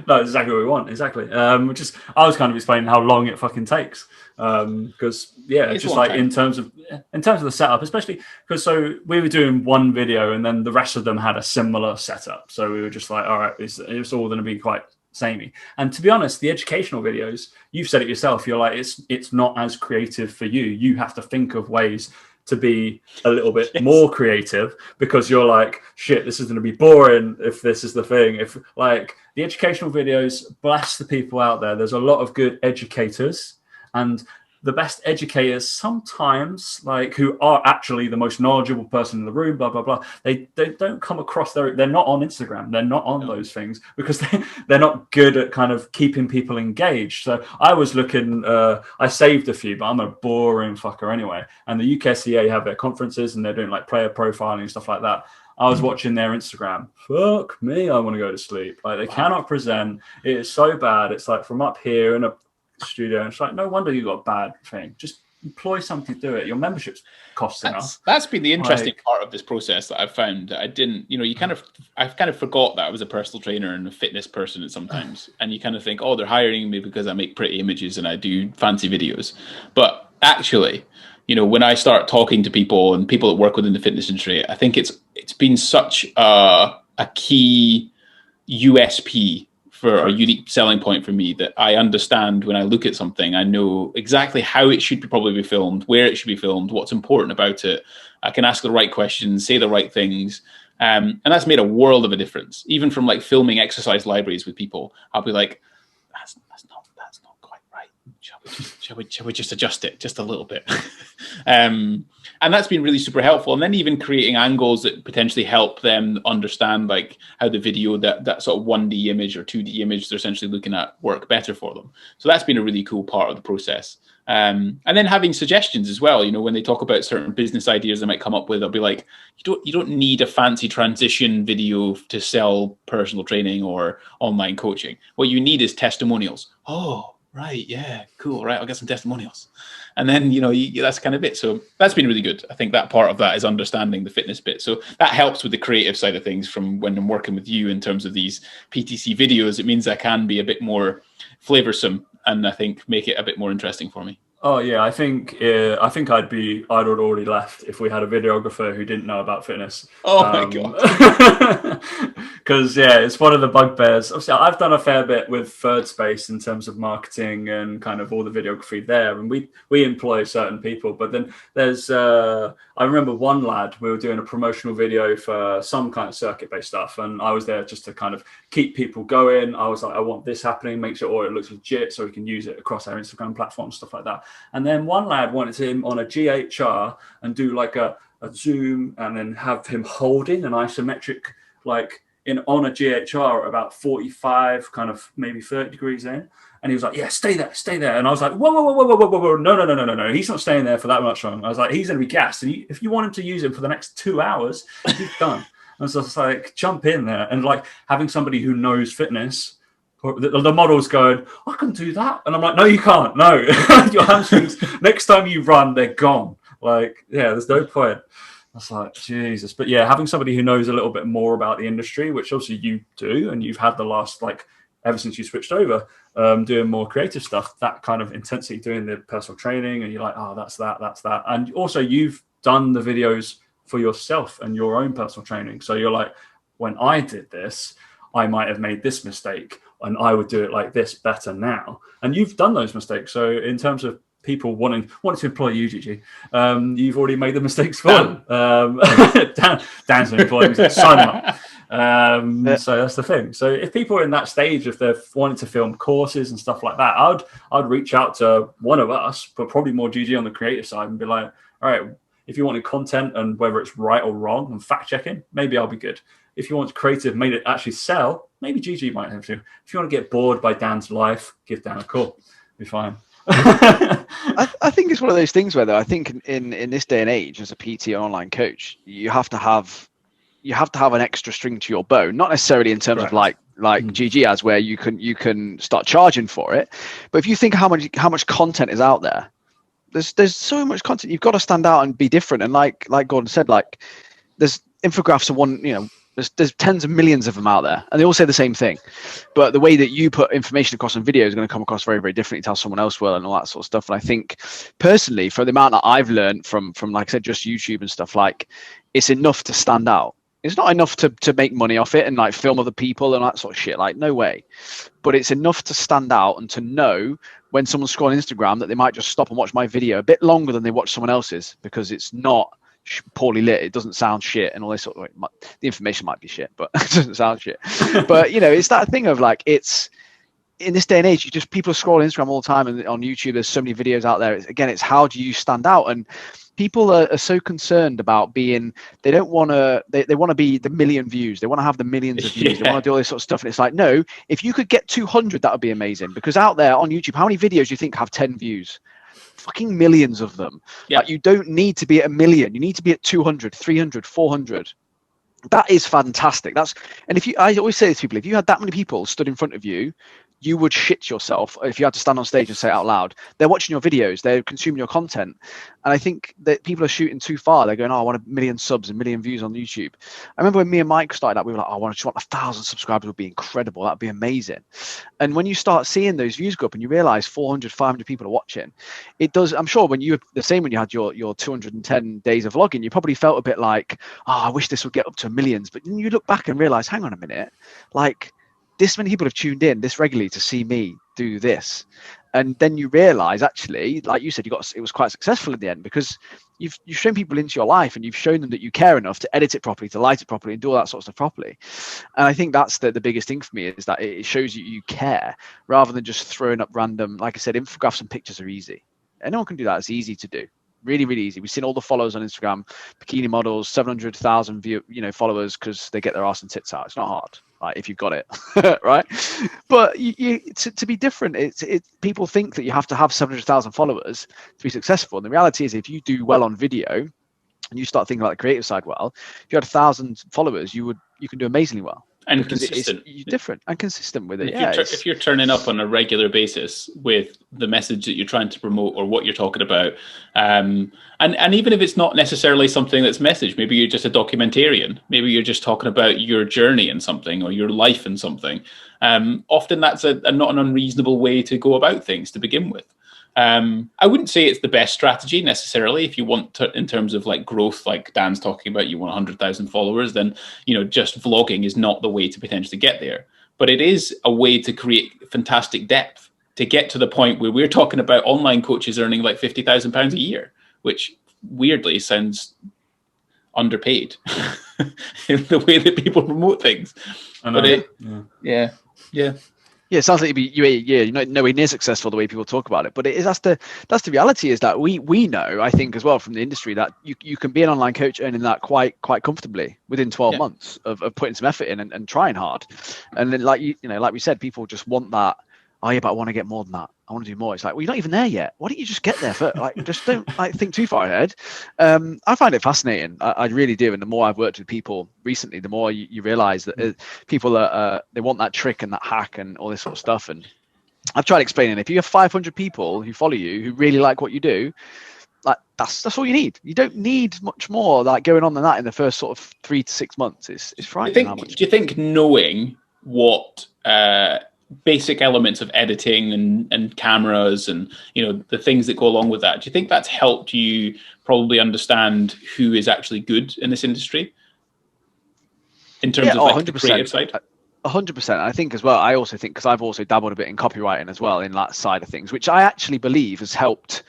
No, exactly what we want. Exactly. I was kind of explaining how long it fucking takes. Because it's just like time. in terms of the setup, especially because so we were doing one video and then the rest of them had a similar setup. So we were just like, all right, it's all going to be quite samey. And to be honest, the educational videos, you've said it yourself, you're like, it's not as creative for you. You have to think of ways to be a little bit more creative, because you're like, shit, this is going to be boring if this is the thing. If like the educational videos, bless the people out there. There's a lot of good educators, and the best educators sometimes, like, who are actually the most knowledgeable person in the room, blah, blah, blah. They don't come across, they're not on Instagram. They're not on those things because they're not good at kind of keeping people engaged. So I was looking, I saved a few, but I'm a boring fucker anyway. And the UKCA have their conferences and they're doing like player profiling and stuff like that. I was watching their Instagram. Fuck me, I want to go to sleep. Like, they cannot present. It is so bad. It's like from up here in a studio. It's like, no wonder you got a bad thing. Just employ somebody to do it. Your membership's costing enough. That's been the interesting part of this process that I've found, that I didn't, I've kind of forgot that I was a personal trainer and a fitness person sometimes. And you kind of think, oh, they're hiring me because I make pretty images and I do fancy videos. But actually, when I start talking to people and people that work within the fitness industry, I think it's been such a key USP for a unique selling point for me, that I understand when I look at something, I know exactly how it should probably be filmed, where it should be filmed, what's important about it. I can ask the right questions, say the right things. And that's made a world of a difference. Even from like filming exercise libraries with people, I'll be like, that's not quite right. Shall we just adjust it just a little bit? And that's been really super helpful. And then even creating angles that potentially help them understand like how the video, that sort of 1D image or 2D image they're essentially looking at, work better for them. So that's been a really cool part of the process. And then having suggestions as well. When they talk about certain business ideas they might come up with, I'll be like, you don't need a fancy transition video to sell personal training or online coaching. What you need is testimonials. Oh, right, yeah, cool, right, I'll get some testimonials. And then, that's kind of it. So that's been really good. I think that part of that is understanding the fitness bit. So that helps with the creative side of things from when I'm working with you in terms of these PTC videos. It means I can be a bit more flavorsome and I think make it a bit more interesting for me. Oh yeah, I think I'd already left if we had a videographer who didn't know about fitness. Oh my god! Because it's one of the bugbears. Obviously, I've done a fair bit with Third Space in terms of marketing and kind of all the videography there, and we employ certain people. But then there's I remember one lad, we were doing a promotional video for some kind of circuit-based stuff, and I was there just to kind of keep people going. I was like, I want this happening, make sure it looks legit, so we can use it across our Instagram platform, stuff like that. And then one lad wanted him on a GHR and do like a zoom and then have him holding an isometric, like on a GHR at about 45, kind of maybe 30 degrees in. And he was like, yeah, stay there. And I was like, whoa. No. He's not staying there for that much long. I was like, he's going to be gassed. And if you want him to use him for the next 2 hours, he's done. And so it's like, jump in there. And like having somebody who knows fitness, the model's going, I can do that. And I'm like, no, you can't. No, your hamstrings, next time you run, they're gone. Like, yeah, there's no point. I was like, Jesus. But yeah, having somebody who knows a little bit more about the industry, which obviously you do, and you've had the last, like, ever since you switched over, doing more creative stuff, that kind of intensity, doing the personal training, and you're like, oh, that's that. And also you've done the videos for yourself and your own personal training. So you're like, when I did this, I might have made this mistake and I would do it like this better now. And you've done those mistakes. So in terms of people wanting to employ you, Gigi, you've already made the mistakes for them. Dan's an employee, sign up. So that's the thing. So if people are in that stage, if they're wanting to film courses and stuff like that, I'd reach out to one of us, but probably more Gigi on the creative side, and be like, all right, if you wanted content and whether it's right or wrong and fact checking, maybe I'll be good. If you want creative, made it actually sell, maybe Gigi might have to. If you want to get bored by Dan's life, give Dan a call. Be fine. I think it's one of those things where, though, I think in this day and age, as a PT or online coach, you have to have an extra string to your bow. Not necessarily in terms of like GG has, where you can start charging for it, but if you think how much content is out there, there's so much content. You've got to stand out and be different. And like Gordon said, like there's infographics are one, there's tens of millions of them out there, and they all say the same thing. But the way that you put information across on video is going to come across very, very differently to how someone else will, and all that sort of stuff. And I think personally, for the amount that I've learned from like I said, just YouTube and stuff, like it's enough to stand out. It's not enough to make money off it and like film other people and that sort of shit. Like, no way. But it's enough to stand out and to know when someone's scrolling Instagram that they might just stop and watch my video a bit longer than they watch someone else's, because it's not poorly lit, it doesn't sound shit, and all this sort of the information might be shit, but it doesn't sound shit. But it's that thing of like, it's in this day and age, people are scrolling Instagram all the time, and on YouTube there's so many videos out there. It's how do you stand out? And people are so concerned about being, they don't want to, they want to be the million views, they want to have the millions of views, they want to do all this sort of stuff. And it's like, no, if you could get 200, that would be amazing. Because out there on YouTube, how many videos do you think have 10 views? Fucking millions of them. Like, you don't need to be at 1 million, you need to be at 200, 300, 400. That is fantastic. And I always say this to people, if you had that many people stood in front of you, you would shit yourself if you had to stand on stage and say it out loud. They're watching your videos, they're consuming your content. And I think that people are shooting too far. They're going, oh, I want 1 million subs and 1 million views on YouTube. I remember when me and Mike started out, we were like, oh, I just want 1,000 subscribers would be incredible. That'd be amazing. And when you start seeing those views go up and you realize 400, 500 people are watching, it does. I'm sure when you when you had your 210 days of vlogging, you probably felt a bit like, oh, I wish this would get up to millions. But then you look back and realize, hang on a minute, like, this many people have tuned in this regularly to see me do this. And then you realize, actually, like you said, it was quite successful in the end, because you've shown people into your life and you've shown them that you care enough to edit it properly, to light it properly, and do all that sort of stuff properly. And I think that's the biggest thing for me, is that it shows you care, rather than just throwing up random, like I said, infographics and pictures are easy. Anyone can do that. It's easy to do. Really, really easy. We've seen all the followers on Instagram, bikini models, 700,000 followers, because they get their ass and tits out. It's not hard, right, if you've got it, right? But to be different, people think that you have to have 700,000 followers to be successful. And the reality is, if you do well on video and you start thinking about the creative side well, if you had 1,000 followers, you can do amazingly well. And consistent. You're different and consistent with it. If you're turning up on a regular basis with the message that you're trying to promote or what you're talking about, and even if it's not necessarily something that's messaged, maybe you're just a documentarian, maybe you're just talking about your journey in something or your life in something. Often that's a not an unreasonable way to go about things to begin with. I wouldn't say it's the best strategy necessarily. If you want to, in terms of like growth, like Dan's talking about, you want 100,000 followers, then, just vlogging is not the way to potentially get there. But it is a way to create fantastic depth, to get to the point where we're talking about online coaches earning like £50,000 a year, which weirdly sounds underpaid in the way that people promote things. Yeah, it sounds like you're not nowhere near successful the way people talk about it, but it is that's the reality, is that we know, I think, as well from the industry, that you can be an online coach earning that quite comfortably within 12 months of putting some effort in and trying hard. And then like we said, people just want that. Oh yeah, but I want to get more than that. I want to do more. It's like, well, you're not even there yet. Why don't you just get there first? Like, just don't think too far ahead. I find it fascinating. I really do. And the more I've worked with people recently, the more you realize that people they want that trick and that hack and all this sort of stuff. And I've tried explaining, if you have 500 people who follow you, who really like what you do, like that's all you need. You don't need much more like going on than that in the first sort of 3 to 6 months. It's frightening. Do you think knowing what basic elements of editing and cameras and the things that go along with that, do you think that's helped you probably understand who is actually good in this industry in terms of like 100%. The creative side? 100%. I think as well, I also think, because I've also dabbled a bit in copywriting as well, in that side of things, which I actually believe has helped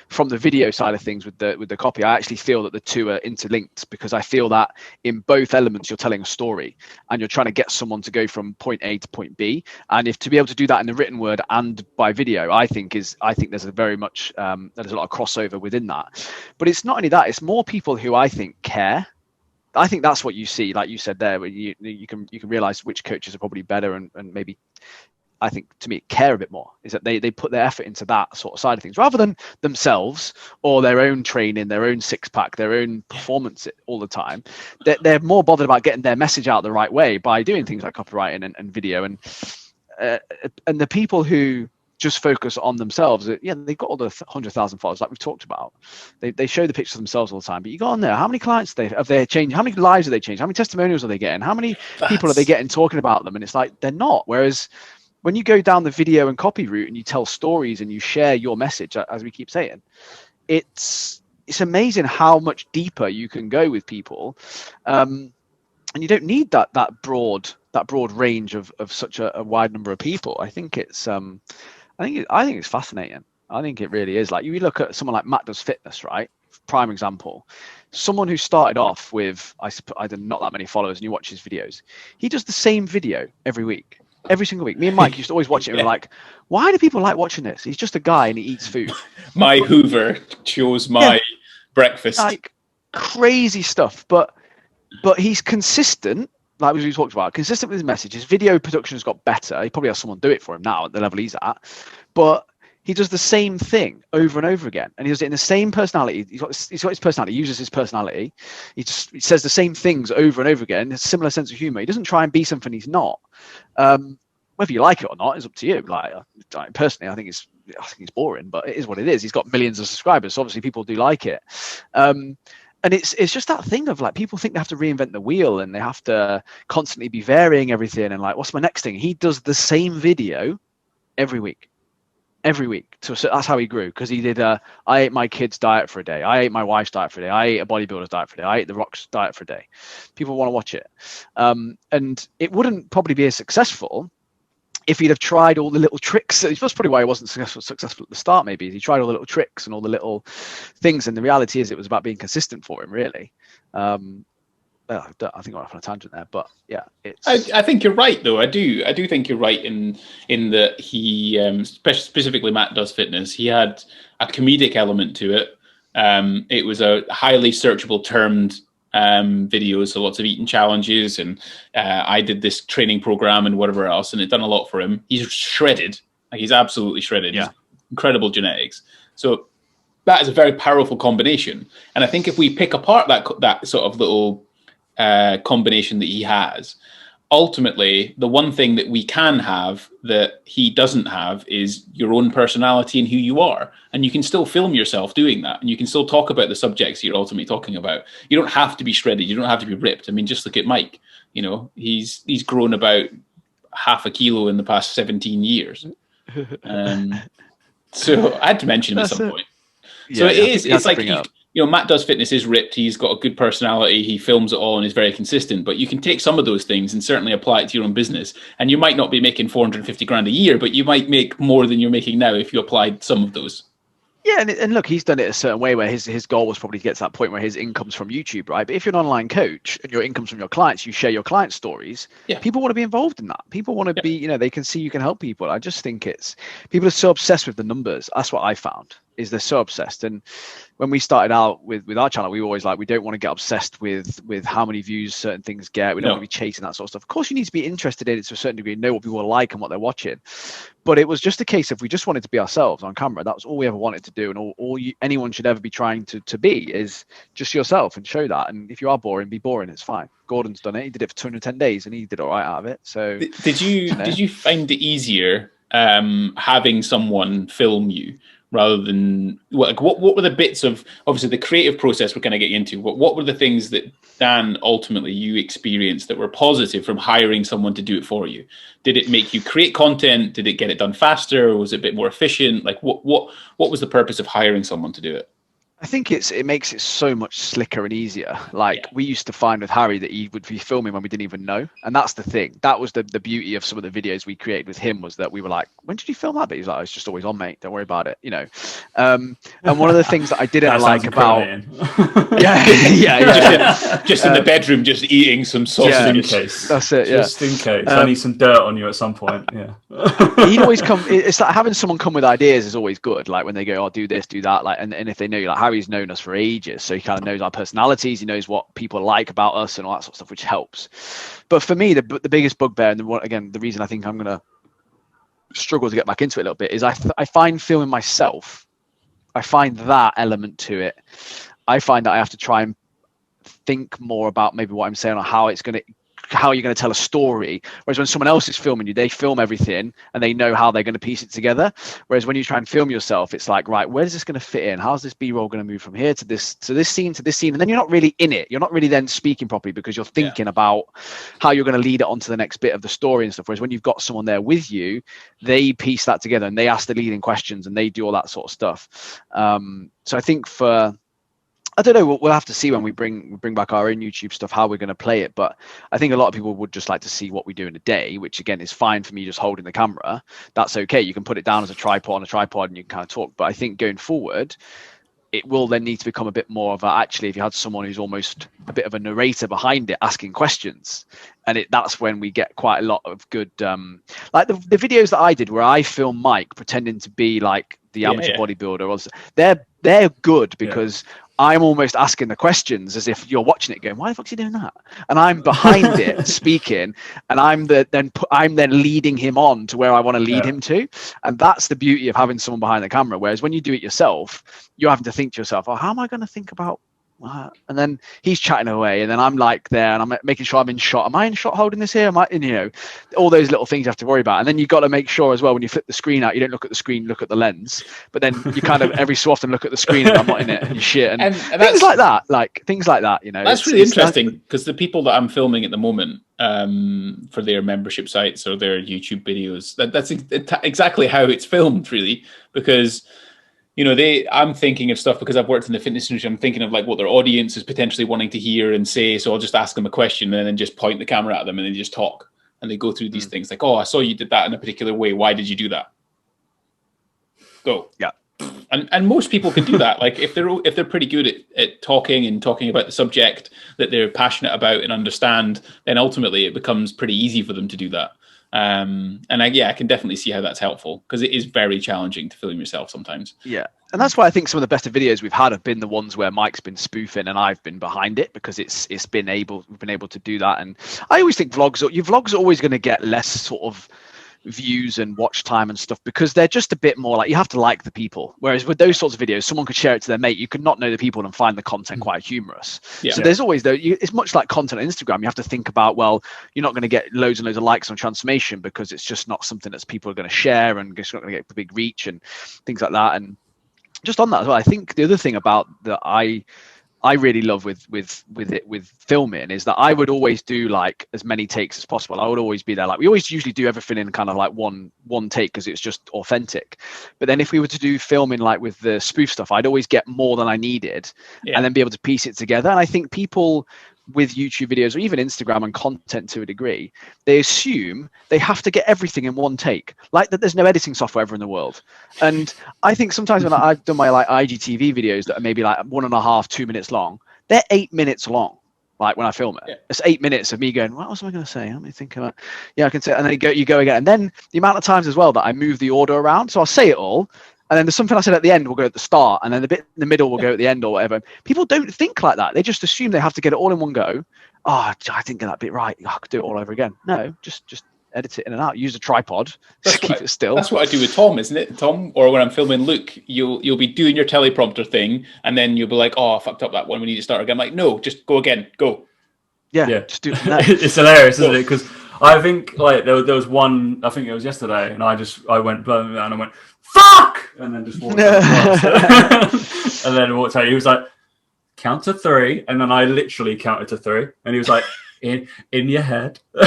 from the video side of things with the copy. I actually feel that the two are interlinked, because I feel that in both elements you're telling a story and you're trying to get someone to go from point A to point B. And if to be able to do that in the written word and by video, I think there's a very much there's a lot of crossover within that. But it's not only that, it's more people who I think care. I think that's what you see, like you said there, where you can realize which coaches are probably better and maybe, I think, to me, care a bit more, is that they put their effort into that sort of side of things rather than themselves or their own training, their own six-pack, their own performance all the time. They're more bothered about getting their message out the right way by doing things like copywriting and video. And the people who just focus on themselves, they've got all the 100,000 followers like we've talked about. They show the pictures of themselves all the time, but you go on there, how many clients have they changed? How many lives have they changed? How many testimonials are they getting? How many people are they getting talking about them? And it's like, they're not. Whereas when you go down the video and copy route and you tell stories and you share your message, as we keep saying, it's amazing how much deeper you can go with people. And you don't need that broad range of such a wide number of people. I think it's I think it's fascinating. I think it really is. Like, you look at someone like Matt Does Fitness, right? Prime example. Someone who started off with not that many followers, and you watch his videos. He does the same video every week, every single week. Me and Mike used to always watch it and we're like, why do people like watching this? He's just a guy and he eats food. My Hoover chose my breakfast. Like, crazy stuff. But he's consistent. Like we talked about, consistent with his message. His video production has got better. He probably has someone do it for him now at the level he's at. But he does the same thing over and over again, and he does it in the same personality. He's got his personality. He uses his personality. He says the same things over and over again. A similar sense of humor. He doesn't try and be something he's not. Whether you like it or not is up to you. Like, personally, I think it's boring, but it is what it is. He's got millions of subscribers, so obviously people do like it. And it's just that thing of like, people think they have to reinvent the wheel and they have to constantly be varying everything. And like, what's my next thing? He does the same video every week. So that's how he grew, because he did I ate my kid's diet for a day, I ate my wife's diet for a day, I ate a bodybuilder's diet for a day, I ate the Rock's diet for a day. People want to watch it, and it wouldn't probably be as successful if he'd have tried all the little tricks. That's probably why he wasn't successful at the start. Maybe he tried all the little tricks and all the little things, and the reality is it was about being consistent for him, really. I think I'm off on a tangent there, but yeah, I think you're right, though. I do think you're right in that he, specifically Matt Does Fitness, he had a comedic element to it. It was a highly searchable termed videos, so lots of eating challenges, and I did this training program and whatever else, and it done a lot for him. He's shredded, like he's absolutely shredded. Yeah, incredible genetics. So that is a very powerful combination, and I think if we pick apart that sort of little combination that he has, ultimately the one thing that we can have that he doesn't have is your own personality and who you are, and you can still film yourself doing that, and you can still talk about the subjects you're ultimately talking about. You don't have to be shredded, you don't have to be ripped. I mean, just look at Mike. You know, he's grown about half a kilo in the past 17 years. So I had to mention him at some point. So it's like Matt Does Fitness is ripped. He's got a good personality. He films it all and is very consistent. But you can take some of those things and certainly apply it to your own business. And you might not be making 450 grand a year, but you might make more than you're making now if you applied some of those. Yeah, and look, he's done it a certain way where his goal was probably to get to that point where his income's from YouTube, right? But if you're an online coach and your income's from your clients, you share your client stories. Yeah. People want to be involved in that. People want to be, they can see you can help people. I just think people are so obsessed with the numbers. That's what I found, is they're so obsessed. And when we started out with our channel, we were always like, we don't want to get obsessed with how many views certain things get. We don't want to be chasing that sort of stuff. Of course, you need to be interested in it to a certain degree, know what people like and what they're watching. But it was just a case of we just wanted to be ourselves on camera. That was all we ever wanted to do. And anyone should ever be trying to be is just yourself and show that. And if you are boring, be boring. It's fine. Gordon's done it. He did it for 210 days and he did all right out of it. So did you find it easier having someone film you rather than what were the bits of, obviously the creative process we're going to get into, what were the things that Dan ultimately you experienced that were positive from hiring someone to do it for you? Did it make you create content? Did it get it done faster? Or was it a bit more efficient? Like what was the purpose of hiring someone to do it? I think it makes it so much slicker and easier. Like we used to find with Harry that he would be filming when we didn't even know. And that's the thing. That was the beauty of some of the videos we created with him, was that we were like, when did you film that? But he's like, it's just always on, mate. Don't worry about it. And one of the things that I didn't like about just in the bedroom, just eating some sausage. In case. That's it. Just in case. I need some dirt on you at some point. Yeah. He'd always come. It's like having someone come with ideas is always good. Like when they go, do this, do that. Like, and if they know, like Harry's known us for ages, so he kind of knows our personalities. He knows what people like about us and all that sort of stuff, which helps. But for me, the biggest bugbear, and the reason I think I'm gonna struggle to get back into it a little bit is I find filming myself. I find that element to it. I find that I have to try and think more about maybe what I'm saying or how you're going to tell a story. Whereas when someone else is filming you, they film everything and they know how they're going to piece it together. Whereas when you try and film yourself, it's like, right, where's this going to fit in? How's this B-roll going to move from here to this scene to this scene? And then you're not really in it. You're not really then speaking properly because you're thinking about how you're going to lead it on to the next bit of the story and stuff. Whereas when you've got someone there with you, they piece that together and they ask the leading questions and they do all that sort of stuff. So I think I don't know. We'll have to see when we bring back our own YouTube stuff, how we're going to play it. But I think a lot of people would just like to see what we do in a day, which again is fine for me just holding the camera. That's okay. You can put it down as a tripod on a tripod and you can kind of talk. But I think going forward, it will then need to become a bit more of actually, if you had someone who's almost a bit of a narrator behind it, asking questions. And that's when we get quite a lot of good, like the videos that I did where I filmed Mike pretending to be like the amateur bodybuilder, they're they're good because I'm almost asking the questions as if you're watching it going, why the fuck's he doing that? And I'm behind it speaking, and I'm then leading him on to where I want to lead him to. And that's the beauty of having someone behind the camera. Whereas when you do it yourself, you're having to think to yourself, oh, how am I going to think about and then he's chatting away, and then I'm like there, and I'm making sure I'm in shot. Am I in shot holding this here? Am I in, all those little things you have to worry about. And then you've got to make sure as well, when you flip the screen out, you don't look at the screen, look at the lens. But then you kind of every so often look at the screen and I'm not in it and shit. And things like that, That's really interesting, because the people that I'm filming at the moment for their membership sites or their YouTube videos, that's exactly how it's filmed, really, because I'm thinking of stuff because I've worked in the fitness industry. I'm thinking of like what their audience is potentially wanting to hear and say. So I'll just ask them a question and then just point the camera at them and then just talk. And they go through these things like, oh, I saw you did that in a particular way. Why did you do that? Go. Yeah. And most people can do that. Like if they're pretty good at talking about the subject that they're passionate about and understand, then ultimately it becomes pretty easy for them to do that. I can definitely see how that's helpful, because it is very challenging to film yourself sometimes. Yeah. And that's why I think some of the best videos we've had have been the ones where Mike's been spoofing and I've been behind it, because we've been able to do that. And I always think your vlogs are always going to get less sort of views and watch time and stuff, because they're just a bit more like, you have to like the people. Whereas with those sorts of videos, someone could share it to their mate, you could not know the people and find the content quite humorous. So there's always it's much like content on Instagram. You have to think about, well, you're not going to get loads and loads of likes on transformation because it's just not something that people are going to share, and it's not going to get big reach and things like that. And just on that as well, I think the other thing about that I really love with filming is that I would always do like as many takes as possible. I would always be there. Like we always usually do everything in kind of like one take, because it's just authentic. But then if we were to do filming like with the spoof stuff, I'd always get more than I needed and then be able to piece it together. And I think people with YouTube videos or even Instagram and content to a degree, they assume they have to get everything in one take, like that there's no editing software ever in the world. And I think sometimes when I've done my like IGTV videos that are maybe like 1.5, 2 minutes long, they're 8 minutes long. Like when I film it, it's 8 minutes of me going, what else am I going to say? Let me think about, I can say, and then you go again. And then the amount of times as well that I move the order around. So I'll say it all, and then there's something I said at the end will go at the start, and then the bit in the middle will go at the end or whatever. People don't think like that. They just assume they have to get it all in one go. Oh, I didn't get that bit right. I could do it all over again. No, just edit it in and out. Use a tripod. Just keep it still. That's what I do with Tom, isn't it, Tom? Or when I'm filming Luke, you'll be doing your teleprompter thing, and then you'll be like, oh, I fucked up that one. We need to start again. I'm like, no, just go again. Go. Yeah. Just do it. It's hilarious, isn't it? Because I think like there was one, I think it was yesterday, and I went and I went, fuck, and then just walked out. And then walked out. He was like, count to 3, and then I literally counted to 3, and he was like, in your head. We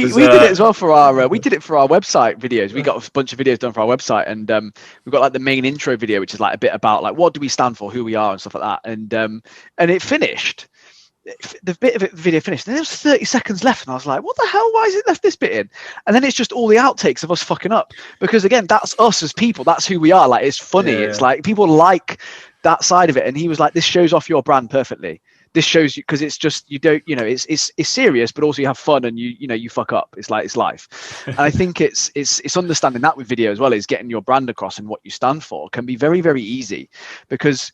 did it as well for our website videos. We got a bunch of videos done for our website, and we've got like the main intro video, which is like a bit about like what do we stand for, who we are, and stuff like that. And it finished. The bit of it video finished, and there was 30 seconds left, and I was like, what the hell, why is it left this bit in? And then it's just all the outtakes of us fucking up, because again, that's us as people, that's who we are. Like, it's funny. It's like people like that side of it. And he was like, this shows off your brand perfectly. This shows you, because it's just, you don't, it's serious, but also you have fun, and you fuck up. It's like, it's life. And I think it's understanding that with video as well, is getting your brand across and what you stand for can be very, very easy, because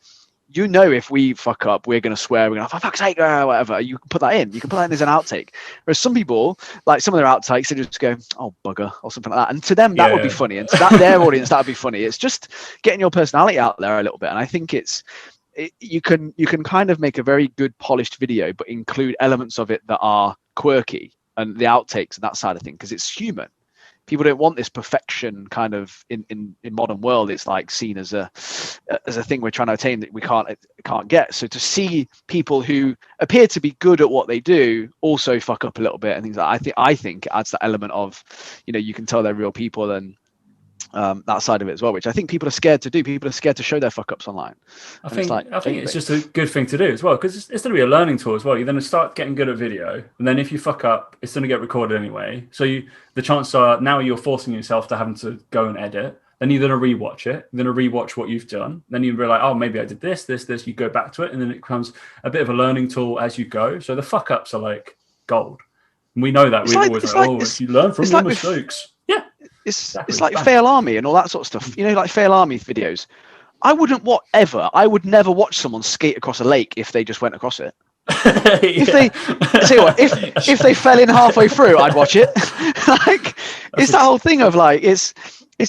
if we fuck up, we're going to swear, we're going to, for fuck's sake, whatever. You can put that in. You can put that in as an outtake. Whereas some people, like some of their outtakes, they just go, oh, bugger, or something like that. And to them, that would be funny. And to their audience, that would be funny. It's just getting your personality out there a little bit. And I think you can kind of make a very good polished video, but include elements of it that are quirky, and the outtakes and that side of thing, because it's human. People don't want this perfection kind of in modern world. It's like seen as a thing we're trying to attain that we can't get. So to see people who appear to be good at what they do also fuck up a little bit and things like that, I think it adds that element of, you can tell they're real people, and that side of it as well, which I think people are scared to do. People are scared to show their fuck ups online. I think it's just a good thing to do as well, because it's going to be a learning tool as well. You're going to start getting good at video, and then if you fuck up, it's going to get recorded anyway. So the chances are now you're forcing yourself to having to go and edit. Then you're going to rewatch it. You're going to rewatch what you've done. Then you realize, oh, maybe I did this. You go back to it, and then it becomes a bit of a learning tool as you go. So the fuck ups are like gold. And we know that. We're always like, if you learn from your mistakes. it's like Fail Army and all that sort of stuff. You know, like Fail Army videos. I would never watch someone skate across a lake if they just went across it. If they, tell you what, if they fell in halfway through, I'd watch it. Like, it's that whole thing of like, it's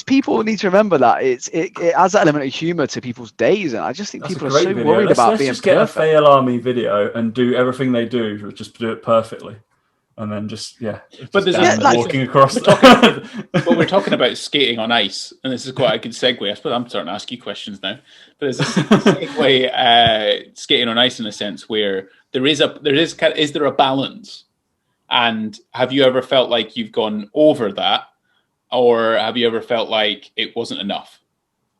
people need to remember that it adds that element of humor to people's days, and I just think people are so worried about being just get perfect. a Fail Army video and do everything they do, just do it perfectly. And then but there's walking across. Well, we're talking about skating on ice, and this is quite a good segue. I suppose I'm starting to ask you questions now, but there's a segue skating on ice in a sense where is there a balance? And have you ever felt like you've gone over that, or have you ever felt like it wasn't enough?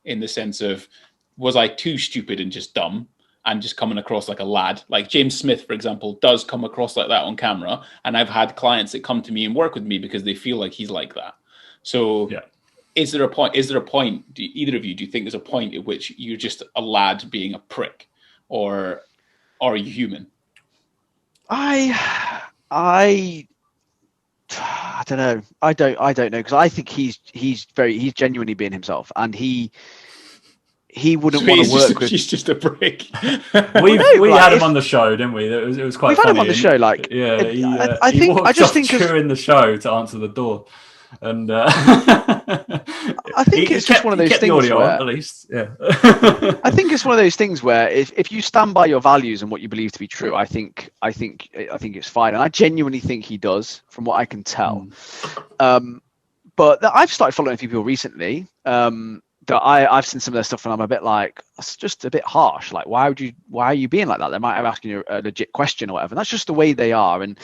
In the sense of, was I too stupid and just dumb? And just coming across like a lad, like James Smith, for example, does come across like that on camera. And I've had clients that come to me and work with me because they feel like he's like that. So is there a point, either of you, do you think there's a point at which you're just a lad being a prick, or are you human? I don't know. I don't know, because I think he's genuinely being himself, and he wouldn't want to work with. He's just a prick. we had him on the show, didn't we? It was quite. We've funny. had him on the show, like I just think during the show to answer the door, and I think it's just one of those things where, at least, I think it's one of those things where if you stand by your values and what you believe to be true, I think it's fine, and I genuinely think he does, from what I can tell. But I've started following a few people recently. That I've seen some of their stuff and I'm a bit like, that's just a bit harsh. Like, why are you being like that? They might have asking you a legit question or whatever. And that's just the way they are. And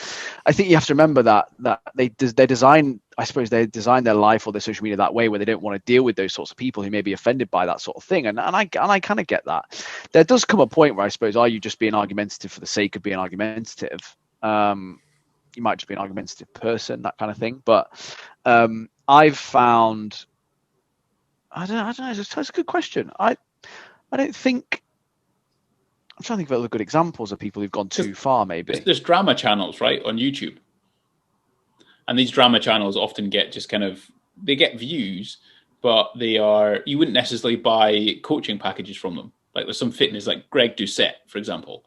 I think you have to remember that they design their life or their social media that way, where they don't want to deal with those sorts of people who may be offended by that sort of thing. And I kind of get that. There does come a point where I suppose, are you just being argumentative for the sake of being argumentative? You might just be an argumentative person, that kind of thing. But I've found, I don't know. It's a good question. I don't think. I'm trying to think of other good examples of people who've gone too far. Maybe there's drama channels, right, on YouTube, and these drama channels often get they get views, but you wouldn't necessarily buy coaching packages from them. Like there's some fitness, like Greg Doucette, for example.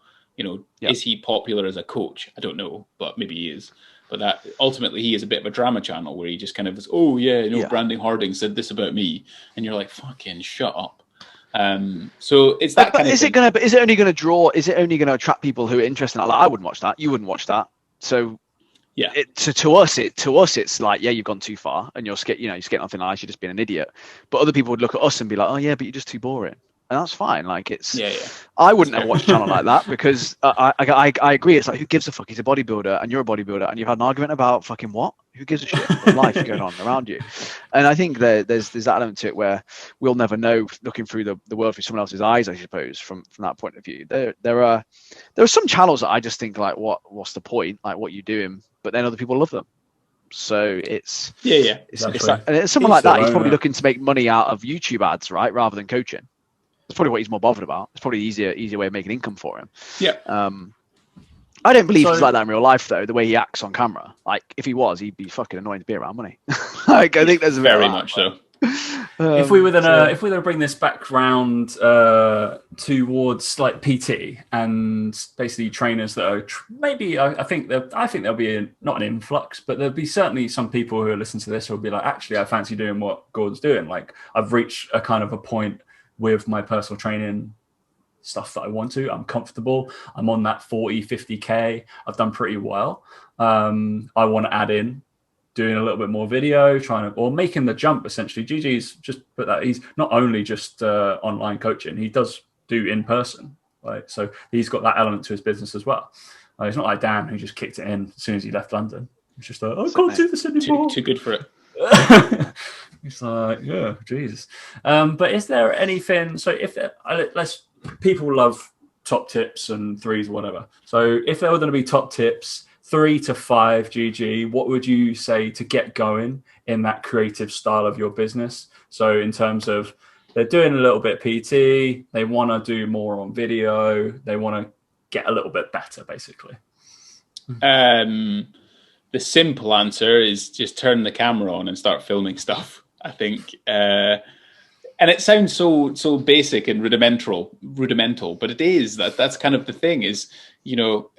Is he popular as a coach? I don't know, but maybe he is. But that ultimately he is a bit of a drama channel where he just kind of is, Brandon Harding said this about me, and you're like, fucking shut up. So it's that kind of thing. Is it only going to attract people who are interested in that? Like, I wouldn't watch that. You wouldn't watch that. So yeah. To us, it's like, yeah, you've gone too far, and you're skating nothing nice. You're just being an idiot. But other people would look at us and be like, oh yeah, but you're just too boring. And that's fine. Like it's, I wouldn't ever watch a channel like that, because I agree. It's like, who gives a fuck? He's a bodybuilder and you're a bodybuilder, and you've had an argument about fucking what? Who gives a shit? There's life going on around you. And I think there's that element to it where we'll never know, looking through the world through someone else's eyes, I suppose, from that point of view. There are some channels that I just think like, what's the point? Like, what are you doing? But then other people love them. So it's and someone like that, he's probably looking to make money out of YouTube ads, right, rather than coaching. That's probably what he's more bothered about. It's probably the easier way of making income for him. Yeah. I don't believe he's like that in real life, though. The way he acts on camera, like if he was, he'd be fucking annoying to be around, wouldn't he? Like, I think there's very much so. If we were to bring this back round towards like PT and basically trainers that are maybe, I think there'll be not an influx, but there'll be certainly some people who are listening to this who will be like, actually, I fancy doing what Gordon's doing. Like, I've reached a kind of a point with my personal training stuff that I want to. I'm comfortable. I'm on that 50K. I've done pretty well. I want to add in doing a little bit more video, or making the jump, essentially. GG's just put that. He's not only just online coaching, he does do in person. Right? So he's got that element to his business as well. He's not like Dan, who just kicked it in as soon as he left London. He's just like, I can't do this anymore. Too good for it. It's like, yeah, Jesus. But is there anything? So if people love top tips and threes, whatever. So if there were going to be top tips, 3 to 5, GG, what would you say to get going in that creative style of your business? So in terms of, they're doing a little bit PT, they want to do more on video, they want to get a little bit better, basically. the simple answer is just turn the camera on and start filming stuff, I think. And it sounds so basic and rudimental, but it is. That's kind of the thing is, you know,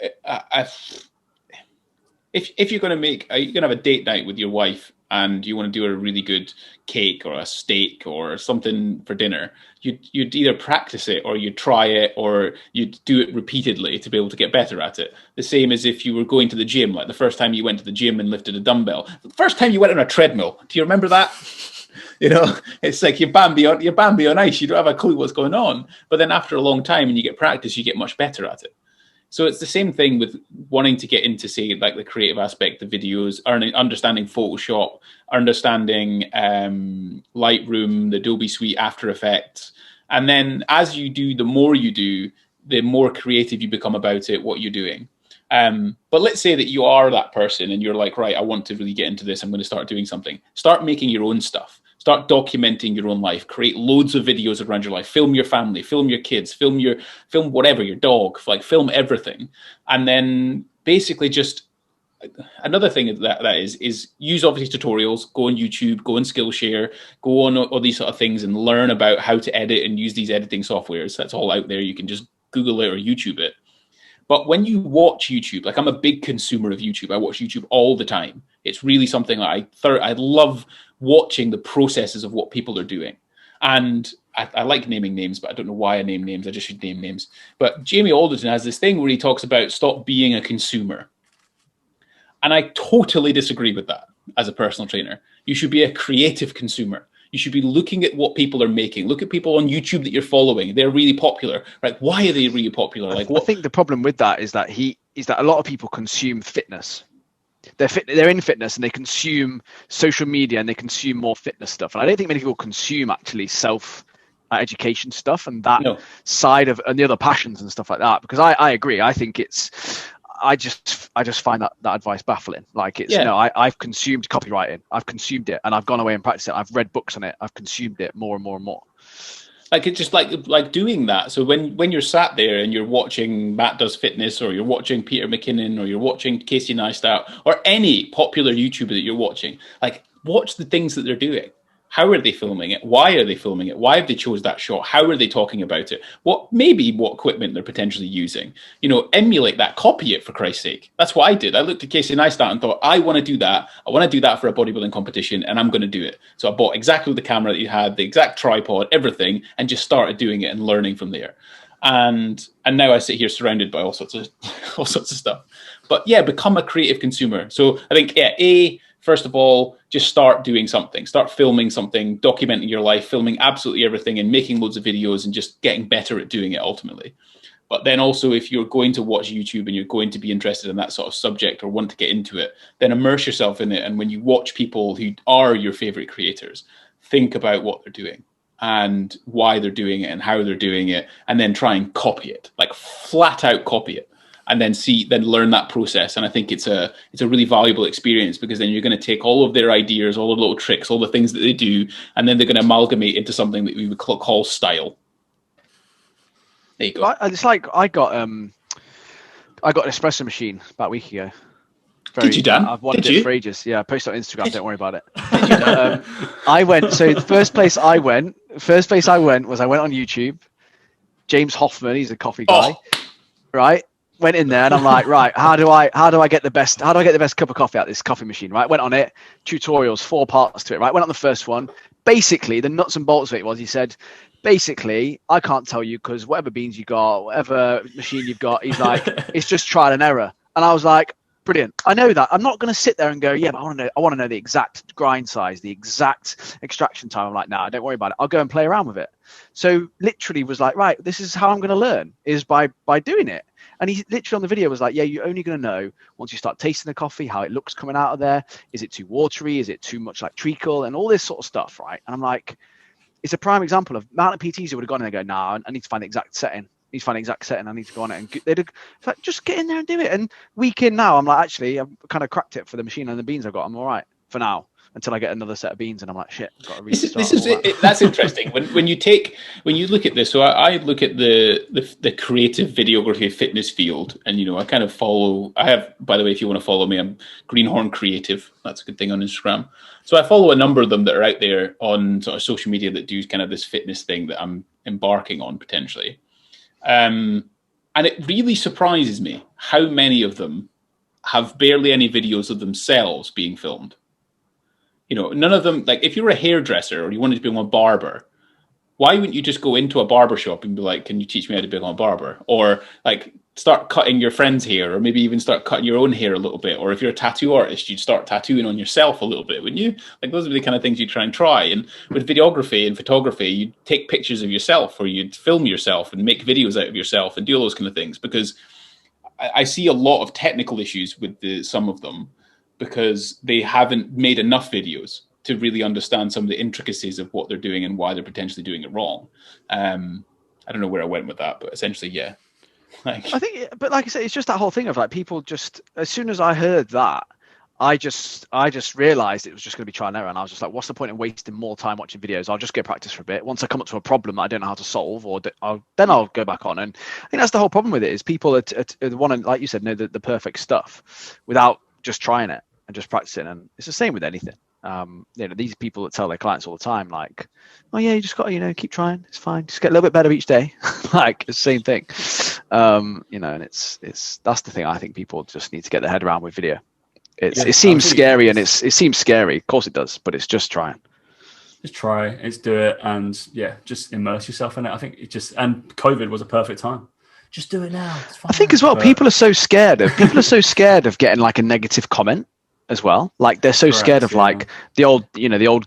if you're going to have a date night with your wife and you want to do a really good cake or a steak or something for dinner, you'd either practice it or you'd try it or you'd do it repeatedly to be able to get better at it. The same as if you were going to the gym, like the first time you went to the gym and lifted a dumbbell. The first time you went on a treadmill, do you remember that? You know, it's like you're Bambi on ice. You don't have a clue what's going on. But then after a long time and you get practice, you get much better at it. So it's the same thing with wanting to get into, say, like the creative aspect of videos, understanding Photoshop, understanding Lightroom, the Adobe Suite, After Effects. And then as you do, the more you do, the more creative you become about it, what you're doing. But let's say that you are that person and you're like, right, I want to really get into this. I'm going to start doing something. Start making your own stuff. Start documenting your own life. Create loads of videos around your life. Film your family. Film your kids. Film whatever, your dog. Like film everything. And then basically just another thing that is use obviously tutorials. Go on YouTube. Go on Skillshare. Go on all these sort of things and learn about how to edit and use these editing softwares. That's all out there. You can just Google it or YouTube it. But when you watch YouTube, like I'm a big consumer of YouTube. I watch YouTube all the time. It's really something I love watching the processes of what people are doing. And I like naming names, but I don't know why I name names. I just should name names. But Jamie Alderton has this thing where he talks about stop being a consumer. And I totally disagree with that as a personal trainer. You should be a creative consumer. You should be looking at what people are making. Look at people on YouTube that you're following. They're really popular. Right? Why are they really popular? Like, what? I think the problem with that is that a lot of people consume fitness. They're in fitness and they consume social media and they consume more fitness stuff. And I don't think many people consume actually self education stuff and that side of and the other passions and stuff like that. Because I agree. I think I just find that advice baffling. Like I've consumed copywriting. I've consumed it and I've gone away and practiced it. I've read books on it. I've consumed it more and more and more. Like it's just like doing that. So when you're sat there and you're watching Matt Does Fitness or you're watching Peter McKinnon or you're watching Casey Neistat or any popular YouTuber that you're watching, like watch the things that they're doing. How are they filming it? Why are they filming it? Why have they chose that shot? How are they talking about it? What equipment they're potentially using? You know, emulate that, copy it for Christ's sake. That's what I did. I looked at Casey Neistat and thought, I want to do that. I want to do that for a bodybuilding competition and I'm going to do it. So I bought exactly the camera that he had, the exact tripod, everything, and just started doing it and learning from there. And now I sit here surrounded by all sorts of stuff. But yeah, become a creative consumer. So I think, first of all, just start doing something. Start filming something, documenting your life, filming absolutely everything and making loads of videos and just getting better at doing it ultimately. But then also if you're going to watch YouTube and you're going to be interested in that sort of subject or want to get into it, then immerse yourself in it. And when you watch people who are your favorite creators, think about what they're doing and why they're doing it and how they're doing it, and then try and copy it, like flat out copy it. And then learn that process. And I think it's a really valuable experience because then you're going to take all of their ideas, all the little tricks, all the things that they do, and then they're going to amalgamate into something that we would call style. There you go. It's like I got an espresso machine about a week ago. Did you, Dan? I've wanted it for ages. Yeah, I posted on Instagram. Don't worry about it. I went. So the first place I went was I went on YouTube. James Hoffman, he's a coffee guy, right? Went in there and I'm like, right, how do I get the best cup of coffee out of this coffee machine, right? Went on it, tutorials, 4 parts to it, right? Went on the first one. Basically, the nuts and bolts of it was, he said, basically, I can't tell you because whatever beans you got, whatever machine you've got, he's like, it's just trial and error. And I was like, brilliant. I know that. I'm not going to sit there and go, yeah, but I want to know the exact grind size, the exact extraction time. I'm like, nah, don't worry about it. I'll go and play around with it. So literally was like, right, this is how I'm going to learn is by doing it. And he literally on the video was like, yeah, you're only going to know once you start tasting the coffee, how it looks coming out of there. Is it too watery? Is it too much like treacle and all this sort of stuff, right? And I'm like, it's a prime example of amount of PTs who would have gone in and go, nah, I need to find the exact setting. I need to go on it. And they'd like, just get in there and do it. And week in now, I'm like, actually, I've kind of cracked it for the machine and the beans I've got. I'm all right for now. until I get another set of beans, and I'm like, shit, I've got to That's interesting. When you look at this, so I look at the creative videography fitness field, and I kind of follow. I have, by the way, if you want to follow me, I'm Greenhorn Creative. That's a good thing on Instagram. So I follow a number of them that are out there on sort of social media that do kind of this fitness thing that I'm embarking on potentially. And it really surprises me how many of them have barely any videos of themselves being filmed. None of them, like if you were a hairdresser or you wanted to become a barber, why wouldn't you just go into a barber shop and be like, can you teach me how to become a barber? Or like start cutting your friend's hair, or maybe even start cutting your own hair a little bit. Or if you're a tattoo artist, you'd start tattooing on yourself a little bit, wouldn't you? Like those are the kind of things you try and try. And with videography and photography, you'd take pictures of yourself, or you'd film yourself and make videos out of yourself and do all those kind of things. Because I see a lot of technical issues with some of them, because they haven't made enough videos to really understand some of the intricacies of what they're doing and why they're potentially doing it wrong. I don't know where I went with that, but essentially, yeah. I think, but like I said, it's just that whole thing of like people just, as soon as I heard that, I just realized it was just going to be trial and error, and I was just like, what's the point in wasting more time watching videos? I'll just go practice for a bit. Once I come up to a problem that I don't know how to solve, or then I'll go back on. And I think that's the whole problem with it, is people want to, like you said, know the perfect stuff without just trying it and just practicing. And it's the same with anything. These people that tell their clients all the time, like, oh yeah, you just got to, keep trying. It's fine. Just get a little bit better each day. Like it's the same thing. And it's that's the thing I think people just need to get their head around with video. It seems scary, and it seems scary. Of course it does, but it's just trying. Just try, it's do it, and just immerse yourself in it. I think and COVID was a perfect time. Just do it now. It's fine. I think as well, people are so scared of getting like a negative comment as well. Like they're so scared of like the old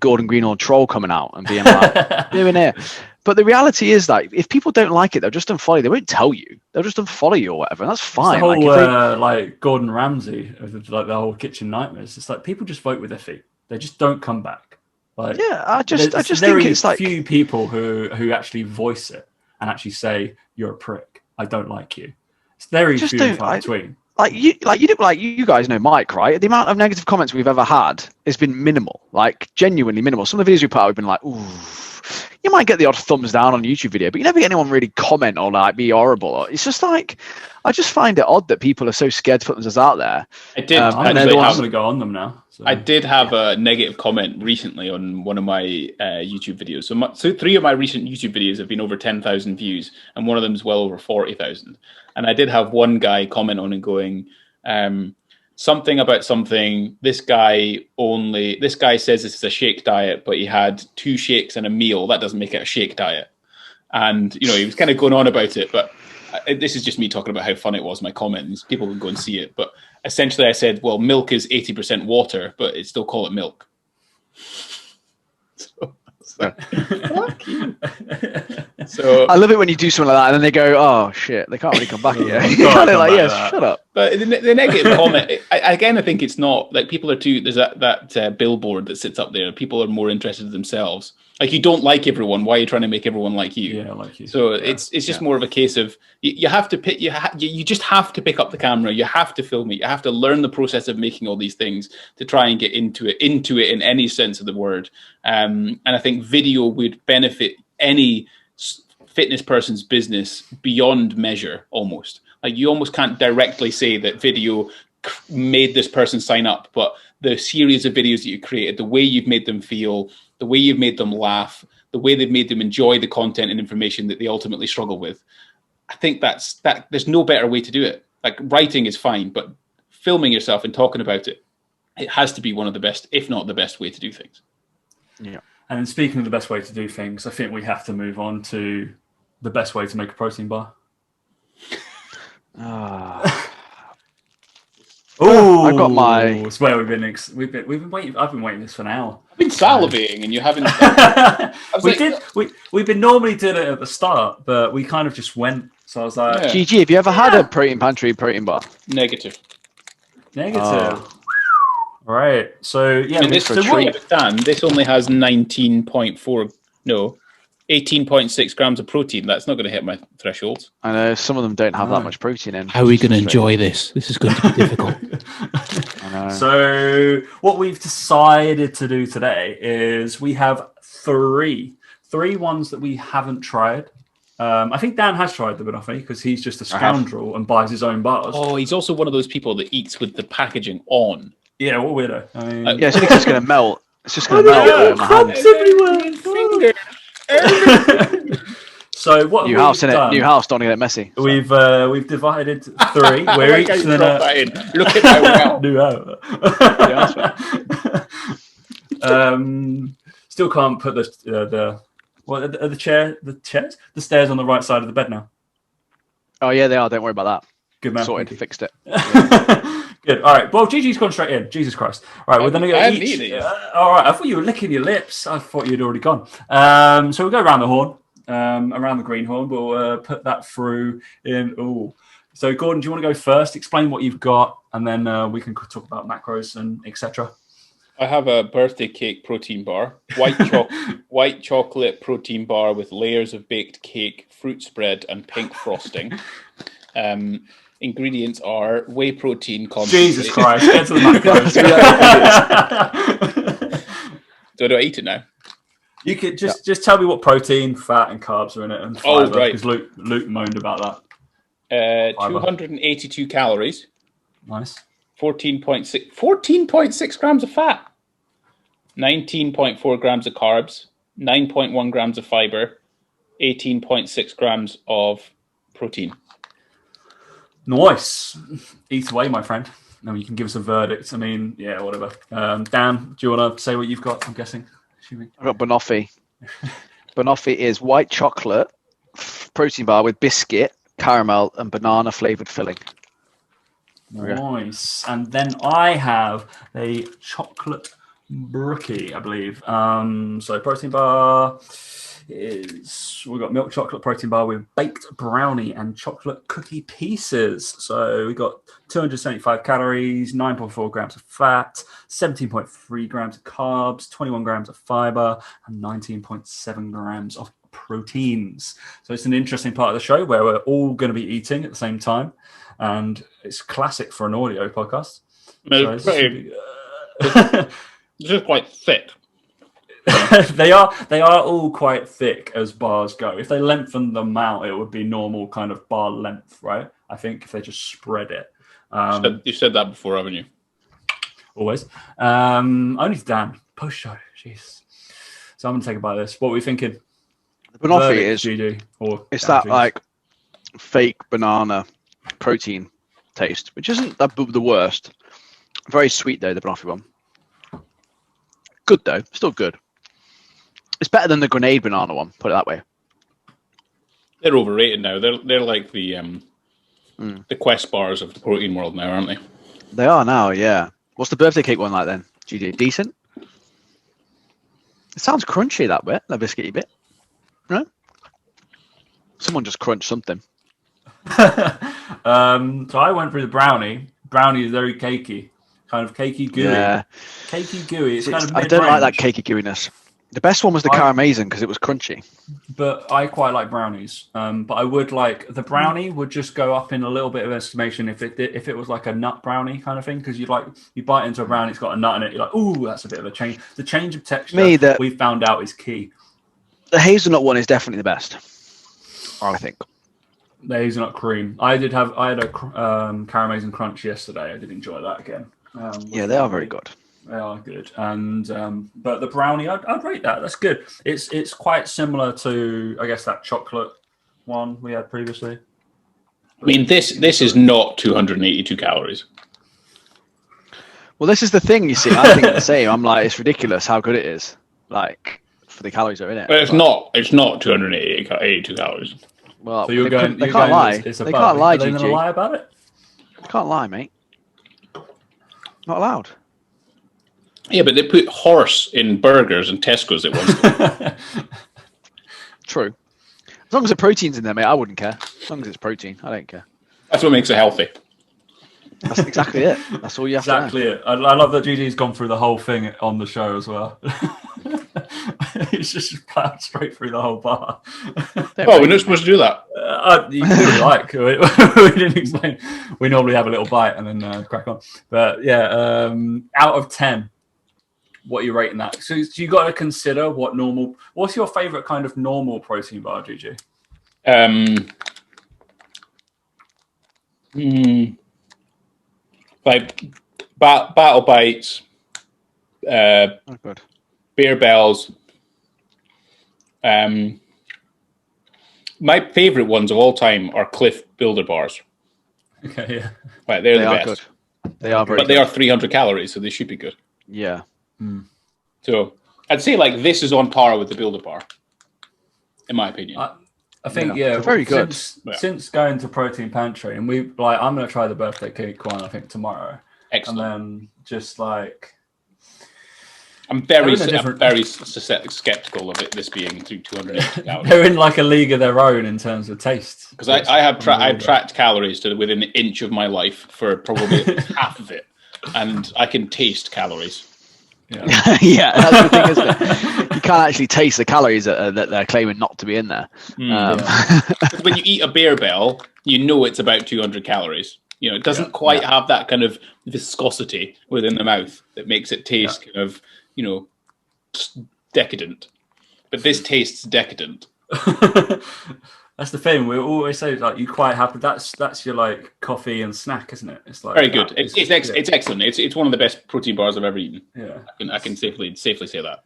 Gordon Greenhorn troll coming out and being like, doing it. But the reality is that if people don't like it, they'll just unfollow you. They won't tell you. They'll just unfollow you or whatever. And that's fine. It's the whole Gordon Ramsay, like the whole kitchen nightmares. It's like people just vote with their feet. They just don't come back. Like, yeah, I just think it's like few people who actually voice it and actually say you're a prick. I don't like you. It's very few in between. You guys know Mike, right? The amount of negative comments we've ever had has been minimal, like genuinely minimal. Some of the videos we put out, we've been like, ooh. You might get the odd thumbs down on a YouTube video, but you never get anyone really comment or like be horrible. It's just like, I just find it odd that people are so scared to put themselves out there. I'm going to go on them now. So. I did have a negative comment recently on one of my YouTube videos. So 3 of my recent YouTube videos have been over 10,000 views, and one of them is well over 40,000. And I did have one guy comment on and going, something about something. This guy says this is a shake diet, but he had 2 shakes and a meal. That doesn't make it a shake diet. And he was kind of going on about it, but this is just me talking about how fun it was. My comments, people can go and see it. But essentially, I said, well, milk is 80% water, but it still call it milk. So I love it when you do something like that, and then they go, "Oh shit!" They can't really come back here. Shut up. But the negative comment, I think it's not like people are too. There's that billboard that sits up there. People are more interested in themselves. Like you don't like everyone. Why are you trying to make everyone like you? Yeah, like you. So it's just more of a case of you have to pick. You just have to pick up the camera. You have to film it. You have to learn the process of making all these things to try and get into it in any sense of the word. And I think video would benefit any fitness person's business beyond measure. Almost like you almost can't directly say that video made this person sign up, but the series of videos that you created, the way you've made them feel, the way you've made them laugh, the way they've made them enjoy the content and information that they ultimately struggle with. I think that there's no better way to do it. Like writing is fine, but filming yourself and talking about it, it has to be one of the best, if not the best way to do things. Yeah. And speaking of the best way to do things, I think we have to move on to the best way to make a protein bar. Oh, I got my. It's where we've been waiting. I've been waiting this for an hour. I've been salivating, and you haven't. We've been normally doing it at the start, but we kind of just went. So I was like, GG, have you ever had a Protein Pantry protein bar? Negative. Right. So yeah, and this only has 18.6 grams of protein. That's not going to hit my thresholds. I know some of them don't have that much protein in. How are we going to enjoy this? This is going to be difficult. I So what we've decided to do today is we have three ones that we haven't tried. I think Dan has tried the banoffee because he's just a scoundrel and buys his own bars. Oh, he's also one of those people that eats with the packaging on. Yeah, what weirdo. I mean, yeah, it's just going to melt. It's just going to melt. Crumbs everywhere. So what new house, innit? New house, don't get it messy. So. We've divided three. We're each in Look at how well. New house. Still can't put the stairs on the right side of the bed now. Oh yeah, they are. Don't worry about that. Good man. Sorted. Fixed it. Good. All right. Well, Gigi's gone straight in. Jesus Christ. All right. We're going to go each. All right. I thought you were licking your lips. I thought you'd already gone. So we'll go around the horn, around the greenhorn. We'll put that through in. Oh. So Gordon, do you want to go first? Explain what you've got, and then we can talk about macros and etc. I have a birthday cake protein bar, white chocolate protein bar with layers of baked cake, fruit spread, and pink frosting. Ingredients are whey protein concentrate. Jesus Christ, get to the macros. Do I eat it now? You could just tell me what protein, fat, and carbs are in it, and fiber. Oh, right. Because Luke moaned about that. 282 calories. Nice. 14.6 grams of fat. 19.4 grams of carbs. 9.1 grams of fiber. 18.6 grams of protein. Nice. Eat away, my friend. Now you can give us a verdict. I mean, yeah, whatever. Dan, do you want to say what you've got? I'm guessing. I've got banoffee. Banoffee is white chocolate protein bar with biscuit, caramel, and banana flavored filling. Nice. And then I have a chocolate brookie, I believe. So protein bar is, we've got milk chocolate protein bar with baked brownie and chocolate cookie pieces. So we got 275 calories, 9.4 grams of fat, 17.3 grams of carbs, 21 grams of fiber, and 19.7 grams of proteins. So it's an interesting part of the show where we're all going to be eating at the same time, and it's classic for an audio podcast. No, so it's just quite thick. they are all quite thick as bars go. If they lengthen them out, it would be normal kind of bar length, right? I think if they just spread it. You said that before, haven't you? Always. Only to Dan. Post show. Jeez. So I'm going to take a bite of this. What were we thinking? The banoffee is GD, or it's that like fake banana protein taste, which isn't the worst. Very sweet though, the banoffee one. Good though, still good. It's better than the grenade banana one. Put it that way. They're overrated now. They're like the Quest bars of the protein world now, aren't they? They are now, yeah. What's the birthday cake one like then? GD, decent. It sounds crunchy that bit, that biscuity bit. No? Someone just crunched something. So I went through the brownie. Brownie is very cakey, kind of cakey gooey. Yeah. Cakey gooey. It's kind of mid-range. I don't like that cakey gooiness. The best one was the caramazing because it was crunchy. But I quite like brownies. But I would like the brownie would just go up in a little bit of estimation if it was like a nut brownie kind of thing, because you bite into a brownie, it's got a nut in it. You're like, ooh, that's a bit of a change. The change of texture we found out is key. The hazelnut one is definitely the best, I think. The hazelnut cream. I had a caramazing crunch yesterday. I did enjoy that again. Yeah, they are very good. They are good, and but the brownie, I'd rate that. That's good. It's quite similar to, I guess, that chocolate one we had previously. I mean, this is not 282 calories. Well, this is the thing. You see, I think the same. I'm like, it's ridiculous how good it is. Like for the calories that are in it. But it's not 282 calories. Well, so they can't lie. They can't lie. Are they going to lie about it? Can't lie, mate. Not allowed. Yeah, but they put horse in burgers and Tesco's at once. True. As long as the protein's in there, mate, I wouldn't care. As long as it's protein, I don't care. That's what makes it healthy. That's exactly it. That's all you have to Exactly it. I love that GG's gone through the whole thing on the show as well. It's just plowed straight through the whole bar. We're not supposed to do that. You do like we didn't explain. We normally have a little bite and then crack on. But yeah, out of 10, what are you rating that? So you got to consider what's your favorite kind of normal protein bar, GG? Like Battle Bites, good. Bear Bells. My favorite ones of all time are Cliff Builder bars. Okay, yeah. Right, they're the best. Good. They are very but they are 300 calories, so they should be good. Yeah. So I'd say like this is on par with the Builder bar, in my opinion. I think very good. Since going to Protein Pantry, and I'm going to try the birthday cake one. I think tomorrow. Excellent. And then just like. I'm very skeptical of this being 280 calories. They're in like a league of their own in terms of taste. Because I've tracked calories to within an inch of my life for probably half of it, and I can taste calories. Yeah, yeah, that's the thing, isn't it? You can't actually taste the calories that they're claiming not to be in there. When you eat a Bear Bell, you know it's about 200 calories. You know, it doesn't quite have that kind of viscosity within the mouth that makes it taste kind of, you know, decadent. But this tastes decadent. That's the thing. We always say like you quite happy. That's your like coffee and snack, isn't it? It's like very good. It's excellent. It's one of the best protein bars I've ever eaten. Yeah, I can safely say that.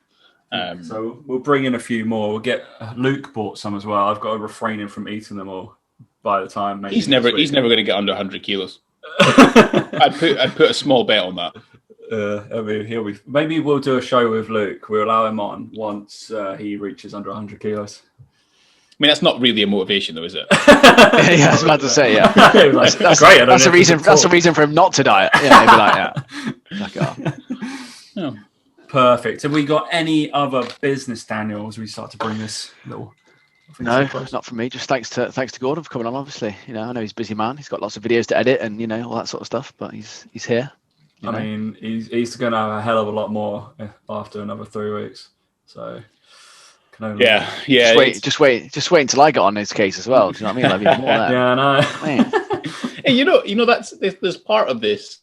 So we'll bring in a few more. We'll get Luke bought some as well. I've got to refrain him from eating them all by the time. Maybe he's never going to get under 100 kilos. I'd put a small bet on that. He'll be. Maybe we'll do a show with Luke. We'll allow him on once he reaches under 100 kilos. I mean, that's not really a motivation, though, is it? Yeah, I was about to say, yeah. That's great. That's a reason. That's a reason for him not to diet. Yeah, maybe like Perfect. Have we got any other business, Daniel, as we start to bring this little? No, not from me. Just thanks to Gordon for coming on. Obviously, you know, I know he's a busy man. He's got lots of videos to edit and you know all that sort of stuff. But he's here. I mean, he's going to have a hell of a lot more after another 3 weeks. So. Yeah. Just wait until I get on his case as well. Do you know what I mean? Like, more yeah, I know. Hey, you know there's part of this.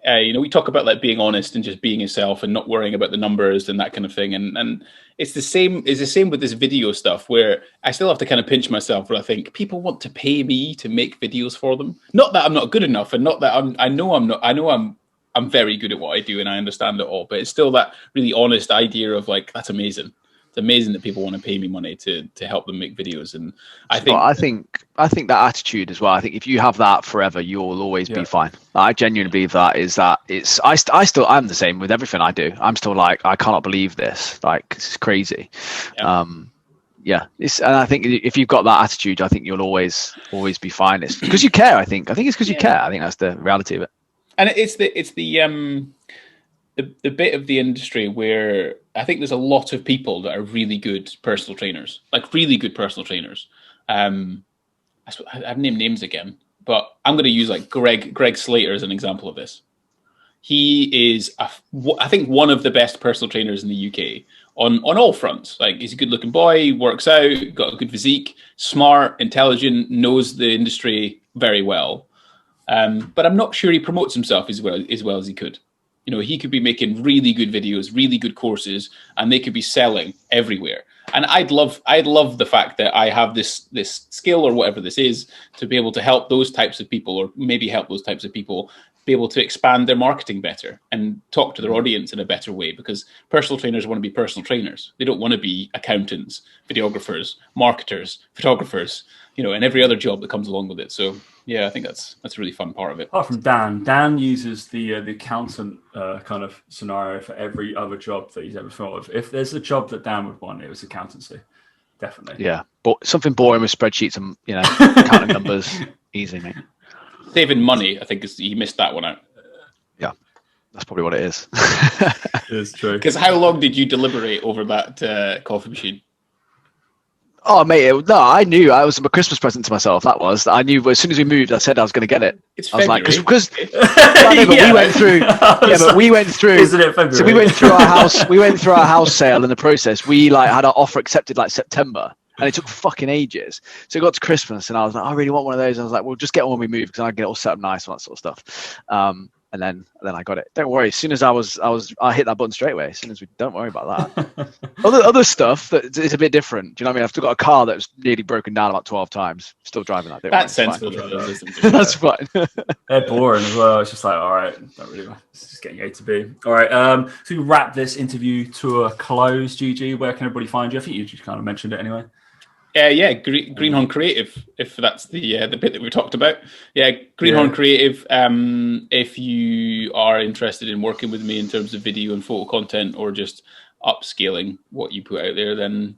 You know, we talk about like being honest and just being yourself and not worrying about the numbers and that kind of thing. And it's the same. It's the same with this video stuff where I still have to kind of pinch myself. Where I think people want to pay me to make videos for them. Not that I'm not good enough, and not that I'm very good at what I do and I understand it all. But it's still that really honest idea of like that's amazing. It's amazing that people want to pay me money to help them make videos, and I think that attitude as well. I think if you have that forever, you'll always be fine. I genuinely believe that I'm the same with everything I do. I'm still like I cannot believe this. Like it's crazy. And I think if you've got that attitude, I think you'll always be fine. It's because you care. I think it's because you care. I think that's the reality of it. And it's the bit of the industry where I think there's a lot of people that are really good personal trainers, like really good personal trainers. I've named names again, but I'm going to use like Greg Slater as an example of this. He is, I think, one of the best personal trainers in the UK on all fronts. Like he's a good looking boy, works out, got a good physique, smart, intelligent, knows the industry very well. But I'm not sure he promotes himself as well as he could. You know, he could be making really good videos, really good courses, and they could be selling everywhere. And I'd love the fact that I have this skill or whatever this is to be able to help those types of people, or maybe help those types of people be able to expand their marketing better and talk to their audience in a better way. Because personal trainers want to be personal trainers. They don't want to be accountants, videographers, marketers, photographers, you know, and every other job that comes along with it. So yeah, I think that's a really fun part of it. Apart from Dan uses the accountant kind of scenario for every other job that he's ever thought of. If there's a job that Dan would want, it was accountancy, definitely. Yeah, but something boring with spreadsheets and counting numbers, easy, mate. Saving money, I think he missed that one out. Yeah, that's probably what it is. It's true. Because how long did you deliberate over that coffee machine? Oh, mate, I knew I was a Christmas present to myself. That was. I knew as soon as we moved, I said I was going to get it. I was like, because we went through. But we went through. Isn't it February? So we went through our house. We went through our house sale in the process. We like had our offer accepted like September. And it took fucking ages. So it got to Christmas and I was like, I really want one of those. And I was like, well, just get one when we move because I get it all set up nice and that sort of stuff. And then I got it. Don't worry. As soon as I hit that button straight away. As soon as don't worry about that. other stuff that is a bit different. Do you know what I mean? I've still got a car that was nearly broken down about 12 times. Still driving that. That's sensible. That's fine. They're boring as well. It's just like, all right, don't really. It's just getting A to B. All right. So we wrap this interview to a close. GG, where can everybody find you? I think you just kind of mentioned it anyway. Greenhorn Creative, if that's the bit that we talked about. Greenhorn Creative. If you are interested in working with me in terms of video and photo content, or just upscaling what you put out there, then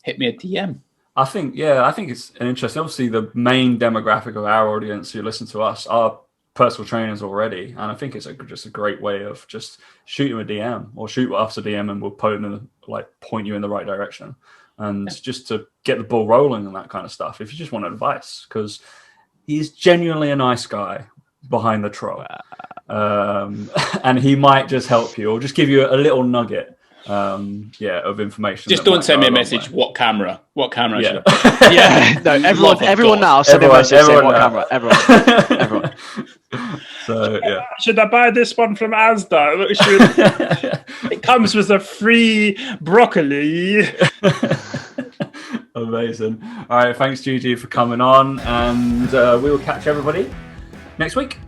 hit me a DM. I think it's an interesting. Obviously, the main demographic of our audience who listen to us are personal trainers already, and I think it's just a great way of just shooting a DM or shoot us a DM, and we'll point you in the right direction. And just to get the ball rolling and that kind of stuff, if you just want advice, because he's genuinely a nice guy behind the troll. And he might just help you or just give you a little nugget of information. Just don't send me a message. What camera should I no, everyone now send me a message saying what camera. Everyone. So should I buy this one from Asda? It comes with a free broccoli. Amazing. All right, thanks GG for coming on, and we will catch everybody next week.